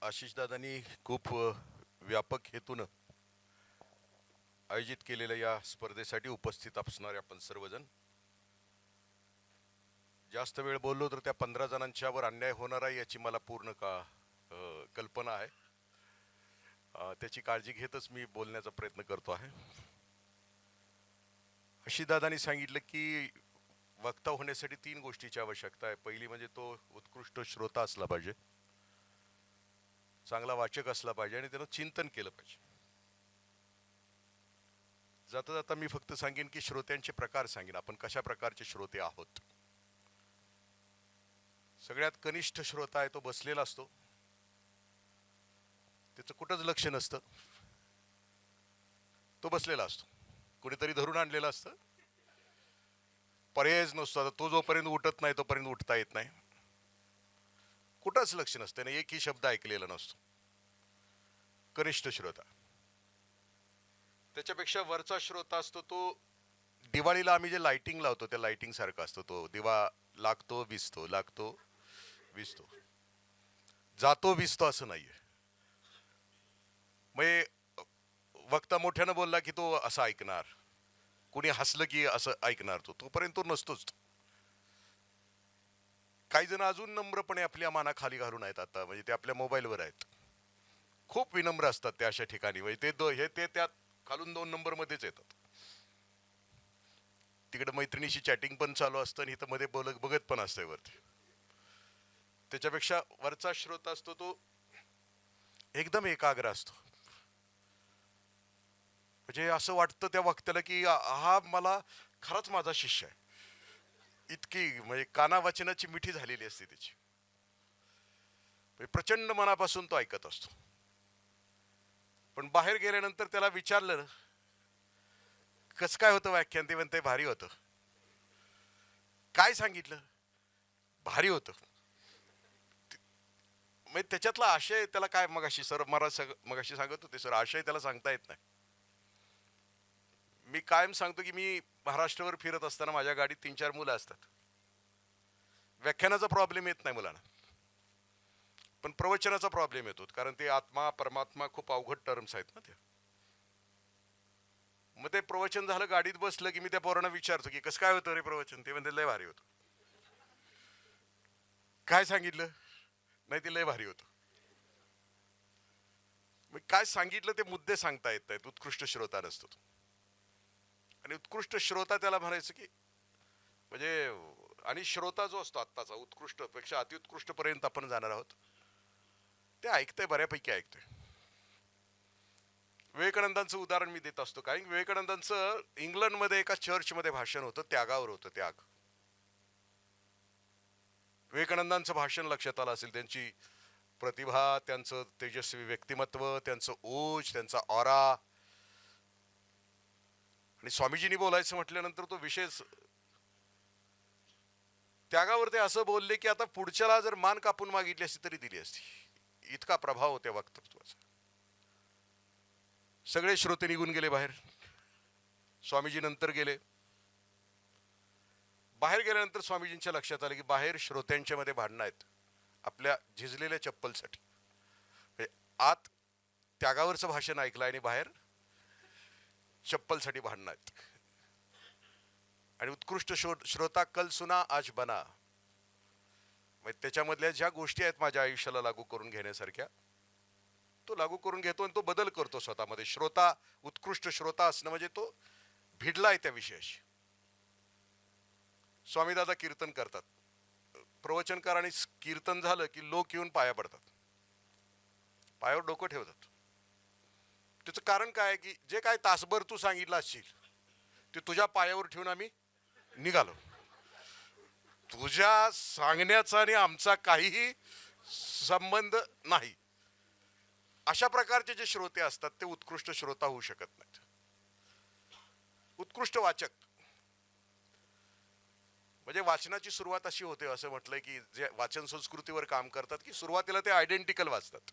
आशिषदादांनी खूप व्यापक हेतूनं आयोजित केलेल्या या स्पर्धेसाठी उपस्थित असणारे आपण सर्वजण. जास्त वेळ बोललो तर त्या 15 जणांच्यावर अन्याय होणार आहे याची मला पूर्ण कल्पना आहे. त्याची काळजी घेतच मी बोलण्याचा प्रयत्न करतो आहे. आशिषदादांनी सांगितलं की वक्ता होण्यासाठी 3 गोष्टीची आवश्यकता आहे. पहिली म्हणजे तो उत्कृष्ट श्रोता असला पाहिजे, चांगला वाचक असला पाहिजे आणि त्यानं चिंतन केलं पाहिजे. जाता जाता मी फक्त सांगेन की श्रोत्यांचे प्रकार सांगेन, आपण कशा प्रकारचे श्रोते आहोत. सगळ्यात कनिष्ठ श्रोता आहे तो बसलेला असतो, त्याचं कुठंच लक्ष नसतं, तो बसलेला असतो, कुणीतरी धरून आणलेला असतं, पर्यायच नसतो. आता तो जोपर्यंत उठत नाही तोपर्यंत उठता येत नाही, कुठंच लक्ष नसतं, त्याने एकही शब्द ऐकलेला नसतो. कनिष्ठ श्रोता. त्याच्यापेक्षा वरचा श्रोता असतो तो दिवाळीला आम्ही जे लाइटिंग लावतो त्या लाइटिंग सारखा असतो. तो दिवा लागतो विसतो, लागतो विसतो, जातो विसतो असं नाहीये. मग वक्ता मोठ्यानं बोलला की तो असं ऐकणार, कुणी हसलं की असं ऐकणार, तोपर्यंत तो नसतोच. काही जण अजून नम्रपणे आपल्या माना खाली घालून आहेत आता, म्हणजे ते आपल्या मोबाईलवर आहेत, खूप विनम्र असतात ते अशा ठिकाणी. म्हणजे ते त्यात खालून 2 नंबर मध्येच येतात. तिकडे मैत्रिणीशी चॅटिंग पण चालू असतं आणि इथं मध्ये बघत पण असतंय वरती. त्याच्यापेक्षा वरचा श्रोता असतो तो एकदम एकाग्र असतो. म्हणजे असं वाटतं त्या वक्त्याला की हा मला खरंच माझा शिष्य आहे, इतकी म्हणजे काना वाचनाची मिठी झालेली असते त्याची. प्रचंड मनापासून तो ऐकत असतो. पण बाहेर गेल्यानंतर त्याला विचारलं कसं काय होतं व्याख्यान, ते म्हणते भारी होतं. काय सांगितलं? भारी होतं. म्हणजे त्याच्यातला आशय त्याला काय, मगाशी सर मगाशी सांगत होते सर, आशय त्याला सांगता येत नाही. मी कायम सांगतो की मी महाराष्ट्रावर फिरत असताना माझ्या गाडीत 3-4 मुलं असतात. व्याख्यानाचा प्रॉब्लेम येत नाही मुलांना, पण प्रवचनाचा प्रॉब्लेम येतो, कारण ते आत्मा परमात्मा खूप अवघड टर्म्स आहेत ना ते. मग ते प्रवचन झालं, गाडीत बसलं की मी त्या पोरांना विचारतो की कसं काय होतं रे प्रवचन, ते म्हणते लय भारी होतं. काय सांगितलं? नाही, ते लय भारी होतं. मग काय सांगितलं ते मुद्दे सांगता येत नाहीत. उत्कृष्ट श्रोता नसतो. आणि उत्कृष्ट श्रोता त्याला म्हणायचं की म्हणजे, आणि श्रोता जो असतो आत्ताचा उत्कृष्ट पेक्षा अतिउत्कृष्ट पर्यंत आपण जाणार आहोत, ते ऐकतंय, बऱ्यापैकी ऐकतंय. विवेकानंदांचं उदाहरण मी देत असतो. कारण विवेकानंदांचं इंग्लंडमध्ये एका चर्चमध्ये भाषण होतं, त्यागावर होतं. त्याग. विवेकानंदांचं भाषण लक्षात आलं असेल, त्यांची प्रतिभा, त्यांचं तेजस्वी व्यक्तिमत्व, त्यांचं ओज, त्यांचा ऑरा. आणि स्वामीजींनी बोलायचं म्हटल्यानंतर तो विषयच त्यागावर. ते असं बोलले की आता पुढच्याला जर मान कापून मागितली असती तरी दिली असती, इतका प्रभाव होत्या वक्तृत्वाचा. सगळे श्रोते निघून गेले बाहेर. स्वामीजी नंतर गेले. बाहेर गेल्यानंतर स्वामीजींच्या लक्षात आलं की बाहेर श्रोत्यांच्या मध्ये भांडणं आहेत आपल्या झिजलेल्या चप्पलसाठी. आत त्यागावरचं भाषण ऐकलं आणि बाहेर चप्पलसाठी भांडणं आहेत. आणि उत्कृष्ट श्रोता कल सुना आज बना. त्याच्यामधल्या ज्या गोष्टी आहेत माझ्या आयुष्याला लागू करून घेण्यासारख्या, तो लागू करून घेतो आणि तो बदल करतो स्वतःमध्ये. श्रोता, उत्कृष्ट श्रोता असणं म्हणजे तो भिडलाय त्या विषयाशी. स्वामीदादा कीर्तन करतात, प्रवचनकार आणि कीर्तन झालं की लोक येऊन पाया पडतात, पायावर डोकं ठेवतात. त्याचं कारण काय की जे काय तासभर तू सांगितलं असशील ते तुझ्या पायावर ठेवून आम्ही निघालो. तुझ्या सांगण्याचा आणि आमचा काहीही संबंध नाही. अशा प्रकारचे जे श्रोते असतात ते उत्कृष्ट श्रोता होऊ शकत नाहीत. उत्कृष्ट वाचक म्हणजे वाचनाची सुरुवात अशी होते, असं म्हटलंय की जे वाचन संस्कृतीवर काम करतात की सुरुवातीला ते आयडेंटिकल वाचतात.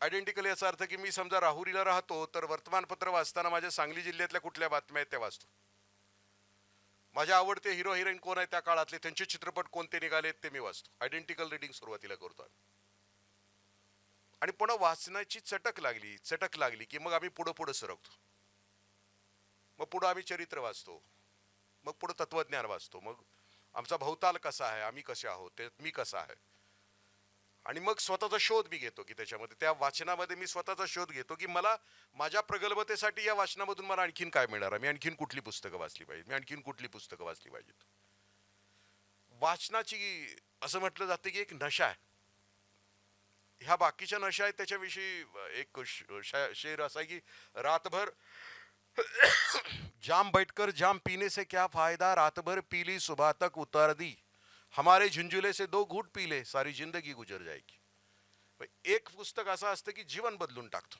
आयडेंटिकल याचा अर्थ की मी समजा राहुरीला राहतो तर वर्तमानपत्र वाचताना माझ्या सांगली जिल्ह्यातल्या कुठल्या बातम्या आहेत त्या वाचतो. माझे आवडते हिरो हिरोईन कोण आहे त्या काळातले, त्यांचे चित्रपट कोणते निघालेत ते मी वाचतो. आयडेंटिकल रिडिंग सुरुवातीला करतो. आणि पुन्हा वाचनाची चटक लागली की मग आम्ही पुढं पुढं सरकतो. मग पुढं आम्ही चरित्र वाचतो, मग पुढं तत्वज्ञान वाचतो, मग आमचा भवताल कसा आहे, आम्ही कसे आहोत, ते मी कसा आहे. आणि मग स्वतःचा शोध मी घेतो की त्याच्यामध्ये त्या वाचनामध्ये मी स्वतःचा शोध घेतो की मला माझ्या प्रगल्भतेसाठी या वाचनामधून मला आणखीन काय मिळणार आहे, मी आणखीन कुठली पुस्तकं वाचली पाहिजे, मी आणखीन कुठली पुस्तकं वाचली पाहिजेत. वाचनाची असं म्हटलं जातं की एक नशा आहे. ह्या बाकीच्या नशा आहेत त्याच्याविषयी एक शेर असा आहे की रातभर जाम बैठकर जाम पीने से क्या फायदा, रात भर पीली सुबह तक उतार दी, हमारे झुंझुले से दो घूट पीले सारी जिंदगी गुजर जाएगी. एक पुस्तक असं असतं की जीवन बदलून टाकतो.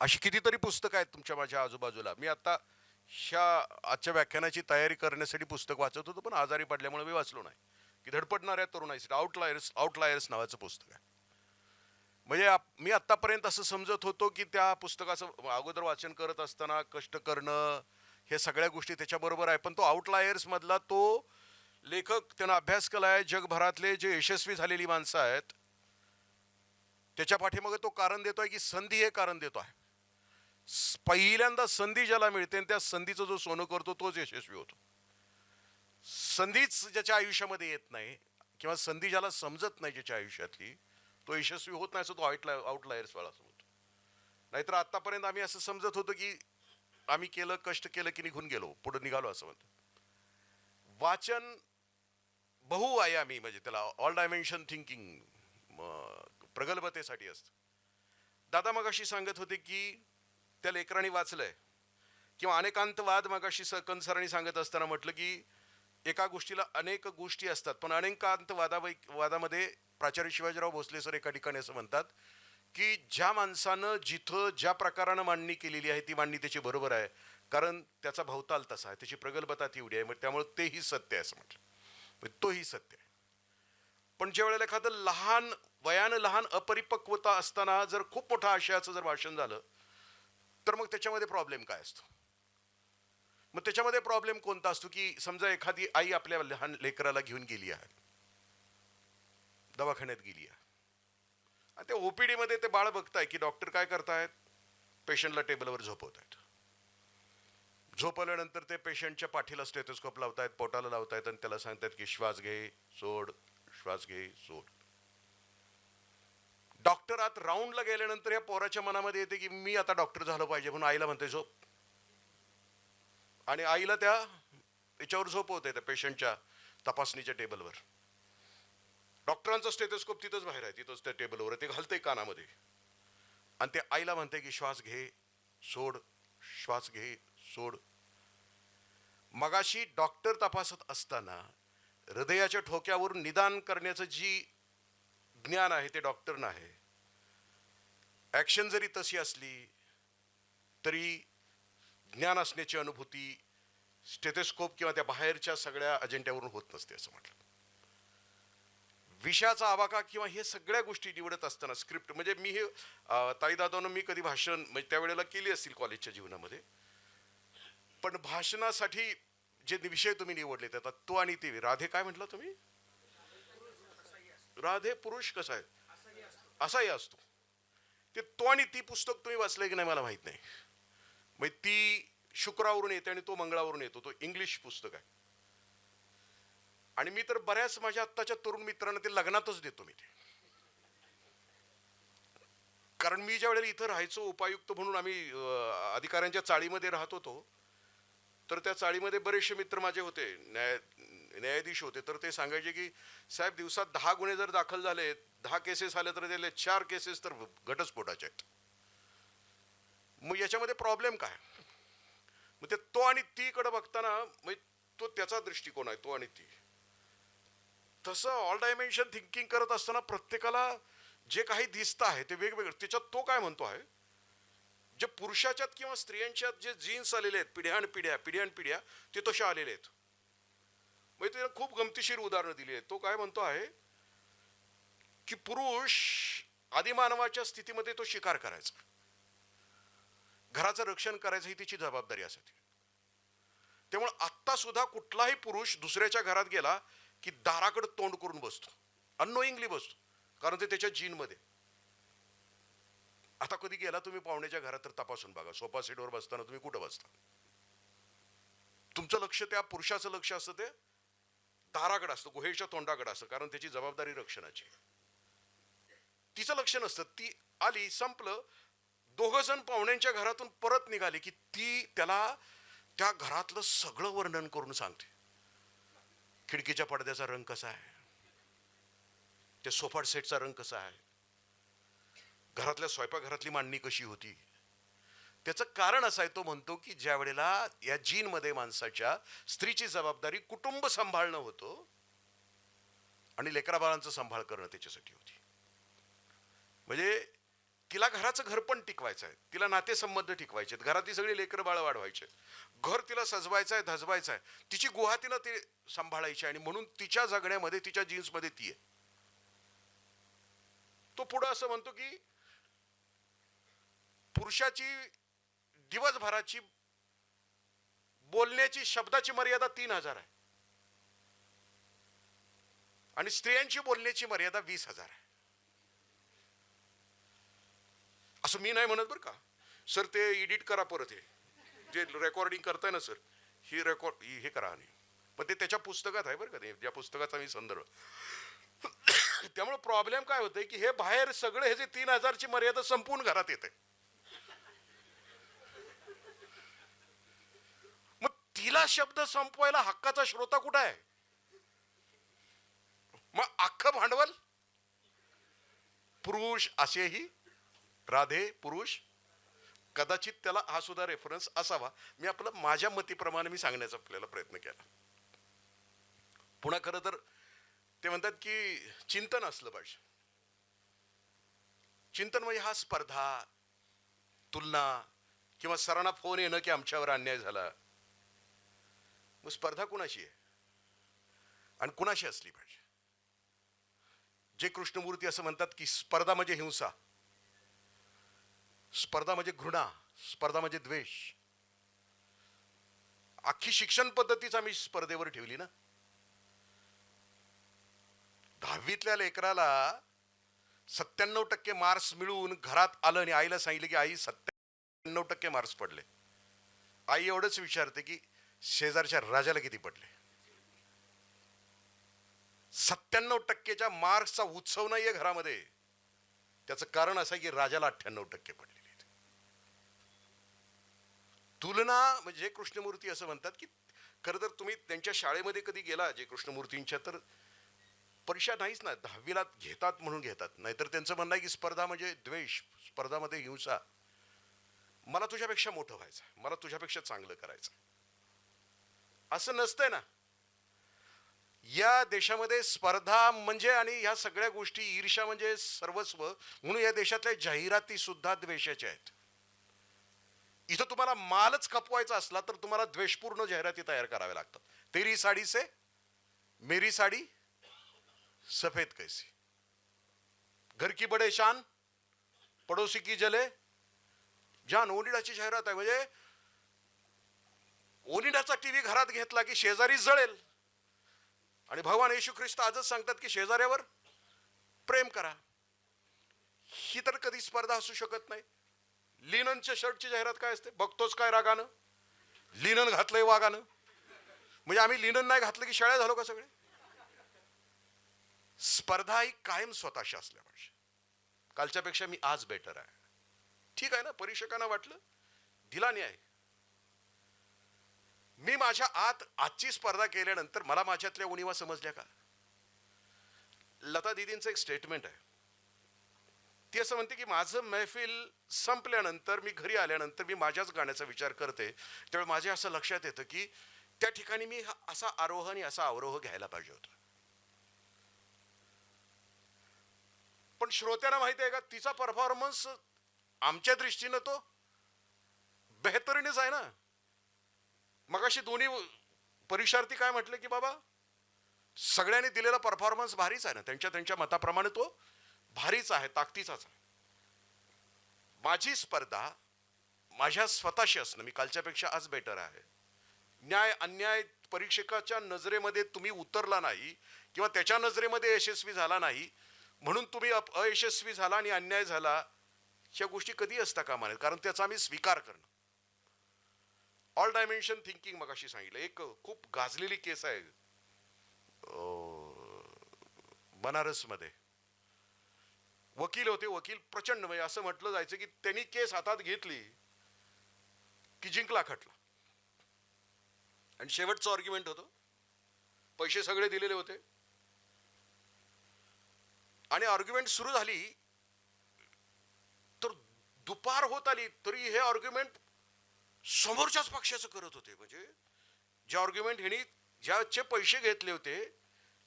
अशी कितीतरी पुस्तकं आहेत तुमच्या माझ्या आजूबाजूला. मी आता आजच्या व्याख्यानाची तयारी करण्यासाठी पुस्तक वाचत होतो, पण आजारी पडल्यामुळे मी वाचलो नाही. की धडपडणाऱ्या तरुणाईसाठी आउटलायर्स नावाचं पुस्तक आहे. म्हणजे मी आतापर्यंत असं समजत होतो की त्या पुस्तकाचं अगोदर वाचन करत असताना कष्ट करणं हे सगळ्या गोष्टी त्याच्याबरोबर आहे, पण तो आउटलायर्स मधला तो लेखक त्यानं अभ्यास केला आहे. जगभरातले जे यशस्वी झालेली माणसं आहेत त्याच्या पाठीमागे तो कारण देतोय की संधी हे कारण देतो आहे. पहिल्यांदा संधी ज्याला मिळते त्या संधीचं जो सोनं करतो तोच यशस्वी होतो. संधीच ज्याच्या आयुष्यामध्ये येत नाही किंवा संधी ज्याला समजत नाही ज्याच्या आयुष्यातली, तो यशस्वी होत नाही. असं तो आउटलायर्स वाला समजतो. नाहीतर आतापर्यंत आम्ही असं समजत होतो की आम्ही केलं, कष्ट केलं की निघून गेलो, पुढे निघालो असं म्हणतो. वाचन बहुआयामी म्हणजे त्याला ऑल डायमेन्शन थिंकिंग प्रगल्भतेसाठी असतं. दादा मगाशी सांगत होते की त्या लेकरांनी वाचलंय किंवा अनेकांतवाद मगाशी कंसरांनी सांगत असताना म्हटलं की एका गोष्टीला अनेक गोष्टी असतात, पण अनेकांत वादामध्ये प्राचार्य शिवाजीराव भोसले सर एका ठिकाणी असं म्हणतात की ज्या माणसानं जिथं ज्या प्रकारानं मांडणी केलेली आहे ती मांडणी त्याची बरोबर आहे, कारण त्याचा भवताल तसा आहे, त्याची प्रगल्भता तेवढी आहे, मग त्यामुळे तेही सत्य आहे असं म्हटलं. तोही सत्य आहे. पण ज्या वेळेला एखादं लहान वयानं लहान अपरिपक्वता असताना जर खूप मोठा आशयाचं जर भाषण झालं तर मग त्याच्यामध्ये प्रॉब्लेम काय असतो. मग त्याच्यामध्ये प्रॉब्लेम कोणता असतो की समजा एखादी आई आपल्या लहान लेकराला घेऊन गेली आहे, दवाखान्यात गेली आहे, आणि त्या ओपीडी मध्ये ते बाळ बघताय की डॉक्टर काय करतायत, पेशंटला टेबलवर झोपवत आहेत. झोपवल्यानंतर ते पेशंटच्या पाठीला स्टेथोस्कोप लावतायत, पोटाला लावतायत आणि त्याला सांगतायत की श्वास घे सोड, श्वास घे सोड. डॉक्टर आत राऊंडला गेल्यानंतर या पोराच्या मनामध्ये येते की मी आता डॉक्टर झालं पाहिजे, म्हणून आईला म्हणते झोप, आणि आईला त्या याच्यावर झोपवते त्या पेशंटच्या तपासणीच्या टेबलवर. डॉक्टरांचा स्टेथोस्कोप तिथंच बाहेर आहे, तिथंच त्या टेबलवर ते घालते कानामध्ये, आणि ते आईला म्हणते की श्वास घे सोड, श्वास घे सोड. मगाशी डॉक्टर तपासत असताना हृदयाच्या ठोक्यावरून निदान करण्याचं जी ज्ञान आहे ते डॉक्टरना आहे. ऍक्शन जरी तशी असली तरी ज्ञान असण्याची अनुभूती स्टेथोस्कोप किंवा त्या बाहेरच्या सगळ्या अजेंड्यावरून होत नसते असं म्हटलं. विषयाचा आवाका किंवा हे सगळ्या गोष्टी निवडत असताना स्क्रिप्ट म्हणजे मी हे ताईदादानं मी कधी भाषण म्हणजे त्यावेळेला केली असतील कॉलेजच्या जीवनामध्ये, पण भाषणासाठी जे विषय तुम्ही निवडले त्यात तो आणि ते राधे काय म्हटलं तुम्ही, राधे पुरुष कसा आहे असाही असतो, ते तो आणि ती पुस्तक तुम्ही वाचलंय की नाही मला माहित नाही. मग ती शुक्रावरून येते आणि तो मंगळावरून येतो, तो इंग्लिश पुस्तक आहे. आणि मी तर बऱ्याच माझ्या आत्ताच्या तरुण मित्रांना ते लग्नातच देतो मी ते, कारण मी ज्या वेळेला इथं राहायचो उपायुक्त म्हणून आम्ही अधिकाऱ्यांच्या चाळीमध्ये राहत होतो, तर त्या चाळीमध्ये बरेचसे मित्र माझे होते, न्यायाधीश होते, तर ते सांगायचे की साहेब दिवसात 10 गुन्हे जर दाखल झाले, 10 केसेस आले तर त्याला 4 केसेस तर घटस्फोटाचे आहेत. मग याच्यामध्ये प्रॉब्लेम काय. मग ते तो आणि ती कडे बघताना तो त्याचा दृष्टिकोन आहे, तो आणि ती. तसं ऑल डायमेन्शन थिंकिंग करत असताना प्रत्येकाला जे काही दिसतं आहे ते वेगवेगळं, त्याच्यात तो काय म्हणतो आहे, जे पुरुषाच्यात किंवा स्त्रियांच्यात जे जीन्स आलेले आहेत पिढ्यान ते तसे आलेले आहेत. म्हणजे त्याला खूप गमतीशीर उदाहरणं दिली आहेत. तो काय म्हणतो आहे की पुरुष आदिमानवाच्या स्थितीमध्ये तो शिकार करायचा, घराचं रक्षण करायचं ही तिची जबाबदारी असायची. त्यामुळे आत्ता सुद्धा कुठलाही पुरुष दुसऱ्याच्या घरात गेला की दाराकडे तोंड करून बसतो, अननोईंगली बसतो. कारण ते त्याच्या जीनमध्ये. आता कधी गेला तुम्ही पाहुण्याच्या घरात तर तपासून बघा, सोफा सीटवर बसताना तुम्ही कुठं बसता. तुमचं लक्ष त्या पुरुषाचं लक्ष असतं ते दाराकडे असतं, गुहेच्या तोंडाकडे असतं, कारण त्याची जबाबदारी रक्षणाची. तिचं लक्ष नसतं. ती आली, संपलं. दोघं जण पाहुण्यांच्या घरातून परत निघाले की ती त्याला त्या घरातलं सगळं वर्णन करून सांगते. खिडकीच्या पडद्याचा रंग कसा आहे, त्या सोफा सेटचा रंग कसा आहे, घरातल्या स्वयंपाकघरातली मांडणी कशी होती. त्याचं कारण असं आहे, तो म्हणतो की ज्या वेळेला या जीनमध्ये माणसाच्या स्त्रीची जबाबदारी कुटुंब सांभाळणं होतं आणि लेकराबाळांचं सांभाळ करणं त्याच्यासाठी होती. म्हणजे तिला घराचं घर पण टिकवायचं आहे, तिला नातेसंबंध टिकवायचे आहेत, घरातली सगळी लेकरं बाळ वाढवायचे, घर तिला सजवायचं आहे, धजवायचं आहे, तिची गुहा तिला ते सांभाळायची, आणि म्हणून तिच्या जगण्यामध्ये तिच्या जीन्समध्ये ती आहे. तो पुढं असं म्हणतो की पुरुषाची दिवसभराची बोलण्याची शब्दाची मर्यादा 3000 आहे आणि स्त्रियांची बोलण्याची मर्यादा 20,000 आहे. असं मी नाही म्हणत बरं का सर, ते एडिट करा परत, हे जे रेकॉर्डिंग करताय ना सर, ही रेकॉर्ड हे करा. आणि पण ते त्याच्या पुस्तकात आहे बरं का, ते ज्या पुस्तकाचा मी संदर्भ. त्यामुळे प्रॉब्लेम काय होतंय की हे बाहेर सगळे हे जे 3000ची मर्यादा संपून घरात येते. मग तिला शब्द संपवायला हक्काचा श्रोता कुठं आहे? मग अख्खं भांडवल पुरुष असेही राधे पुरुष. कदाचित त्याला हा सुद्धा रेफरन्स असावा. मी आपलं माझ्या मतीप्रमाणे मी सांगण्याचा आपल्याला प्रयत्न केला. पुन्हा खरं तर ते म्हणतात की चिंतन असलं पाहिजे. चिंतन म्हणजे हा स्पर्धा, तुलना, किंवा सरांना फोन येणं की आमच्यावर अन्याय झाला. मग स्पर्धा कुणाशी आहे आणि कुणाशी असली पाहिजे? जे कृष्णमूर्ती असं म्हणतात की स्पर्धा म्हणजे हिंसा, स्पर्धा म्हणजे घृणा, स्पर्धा म्हणजे द्वेष. अख्खी शिक्षण पद्धतीच आम्ही स्पर्धेवर ठेवली ना. 10वीतल्या लेकराला 97% मार्क्स मिळून घरात आलं आणि आईला सांगितलं की आई 97% मार्क्स पडले. आई एवढंच विचारते की शेजारच्या राजाला किती पडले. 97%च्या मार्क्सचा उत्सव नाहीये घरामध्ये. त्याचं कारण असं आहे की राजाला 98% पडलेले. तुलना म्हणजे कृष्णमूर्ती असं म्हणतात की खरं तर तुम्ही त्यांच्या शाळेमध्ये कधी गेला जे कृष्णमूर्तींच्या, तर परीक्षा नाहीच ना, 10वीला घेतात म्हणून घेतात. नाहीतर त्यांचं म्हणणं आहे की स्पर्धा म्हणजे द्वेष, स्पर्धामध्ये हिंसा. मला तुझ्यापेक्षा मोठं व्हायचं, मला तुझ्यापेक्षा चांगलं करायचं, असं नसतंय ना. या देशामध्ये स्पर्धा म्हणजे आणि ह्या सगळ्या गोष्टी, ईर्ष्या म्हणजे सर्वस्व, म्हणून या देशातल्या जाहिराती सुद्धा द्वेषाच्या आहेत. इथं तुम्हाला मालच खपवायचा असला तर तुम्हाला द्वेषपूर्ण जाहिराती तयार कराव्या लागतात. तेरी साडी से मेरी साडी सफेद कैसी, घर की बडे शान पडोसी की जले जान. ओनिडाची जाहिरात आहे. म्हणजे ओनिडाचा टीव्ही घरात घेतला की शेजारी जळेल. आणि भगवान येशू ख्रिस्त आजच सांगतात की शेजाऱ्यावर प्रेम करा. ही तर कधी स्पर्धा असू शकत नाही. लिननच्या शर्टची जाहिरात काय असते? बघतोच काय रागानं, लिनन घातलंय वागानं. म्हणजे आम्ही लिनन नाही घातलं की शाळा झालो का सगळे? स्पर्धा ही कायम स्वतःशी असल्या पाहिजे. कालच्यापेक्षा मी आज बेटर आहे, ठीक आहे ना. परीक्षकांना वाटलं, दिला न्याय. मी माझ्या आत आजची स्पर्धा केल्यानंतर मला माझ्यातल्या उणिवा समजल्या का? लता दीदींचं एक स्टेटमेंट आहे. ती असं म्हणते की माझं महफिल संपल्यानंतर, मी घरी आल्यानंतर मी माझ्याच गाण्याचा विचार करते, त्यावेळी माझ्या असं लक्षात येतं की त्या ठिकाणी मी असा आरोह आणि असा अवरोह घ्यायला पाहिजे होता. पण श्रोत्यांना माहिती आहे का, तिचा परफॉर्मन्स आमच्या दृष्टीनं तो बेहतरीनच आहे ना. मगाशी दोन्ही परीक्षार्थी काय म्हटले की बाबा सगळ्यांनी दिलेला परफॉर्मन्स भारीच आहे ना, त्यांच्या त्यांच्या मताप्रमाणे तो भारीच आहे, ताकदीचाच आहे. माझी स्पर्धा माझ्या स्वतःशी असणं, मी कालच्यापेक्षा आज बेटर आहे. न्याय अन्याय परीक्षकाच्या नजरेमध्ये तुम्ही उतरला नाही किंवा त्याच्या नजरेमध्ये यशस्वी झाला नाही, म्हणून तुम्ही अयशस्वी झाला आणि अन्याय झाला, ह्या गोष्टी कधी असता कामा नयेत, कारण त्याचा आम्ही स्वीकार करणं. ऑल डायमेन्शन थिंकिंग मगाशी सांगितलं. एक खूप गाजलेली केस आहे बनारसमध्ये. वकील होते, वकील प्रचंड, म्हणजे असं म्हटलं जायचं की त्यांनी केस हातात घेतली की जिंकला खटला. आणि शेवटचं आर्ग्युमेंट होतं, पैसे सगळे दिलेले होते आणि आर्ग्युमेंट सुरू झाली तर दुपार होत आली तरी हे आर्ग्युमेंट समोरच्याच पक्षाचं करत होते. म्हणजे जे आर्ग्युमेंट ह्यांनी ज्याचे पैसे घेतले होते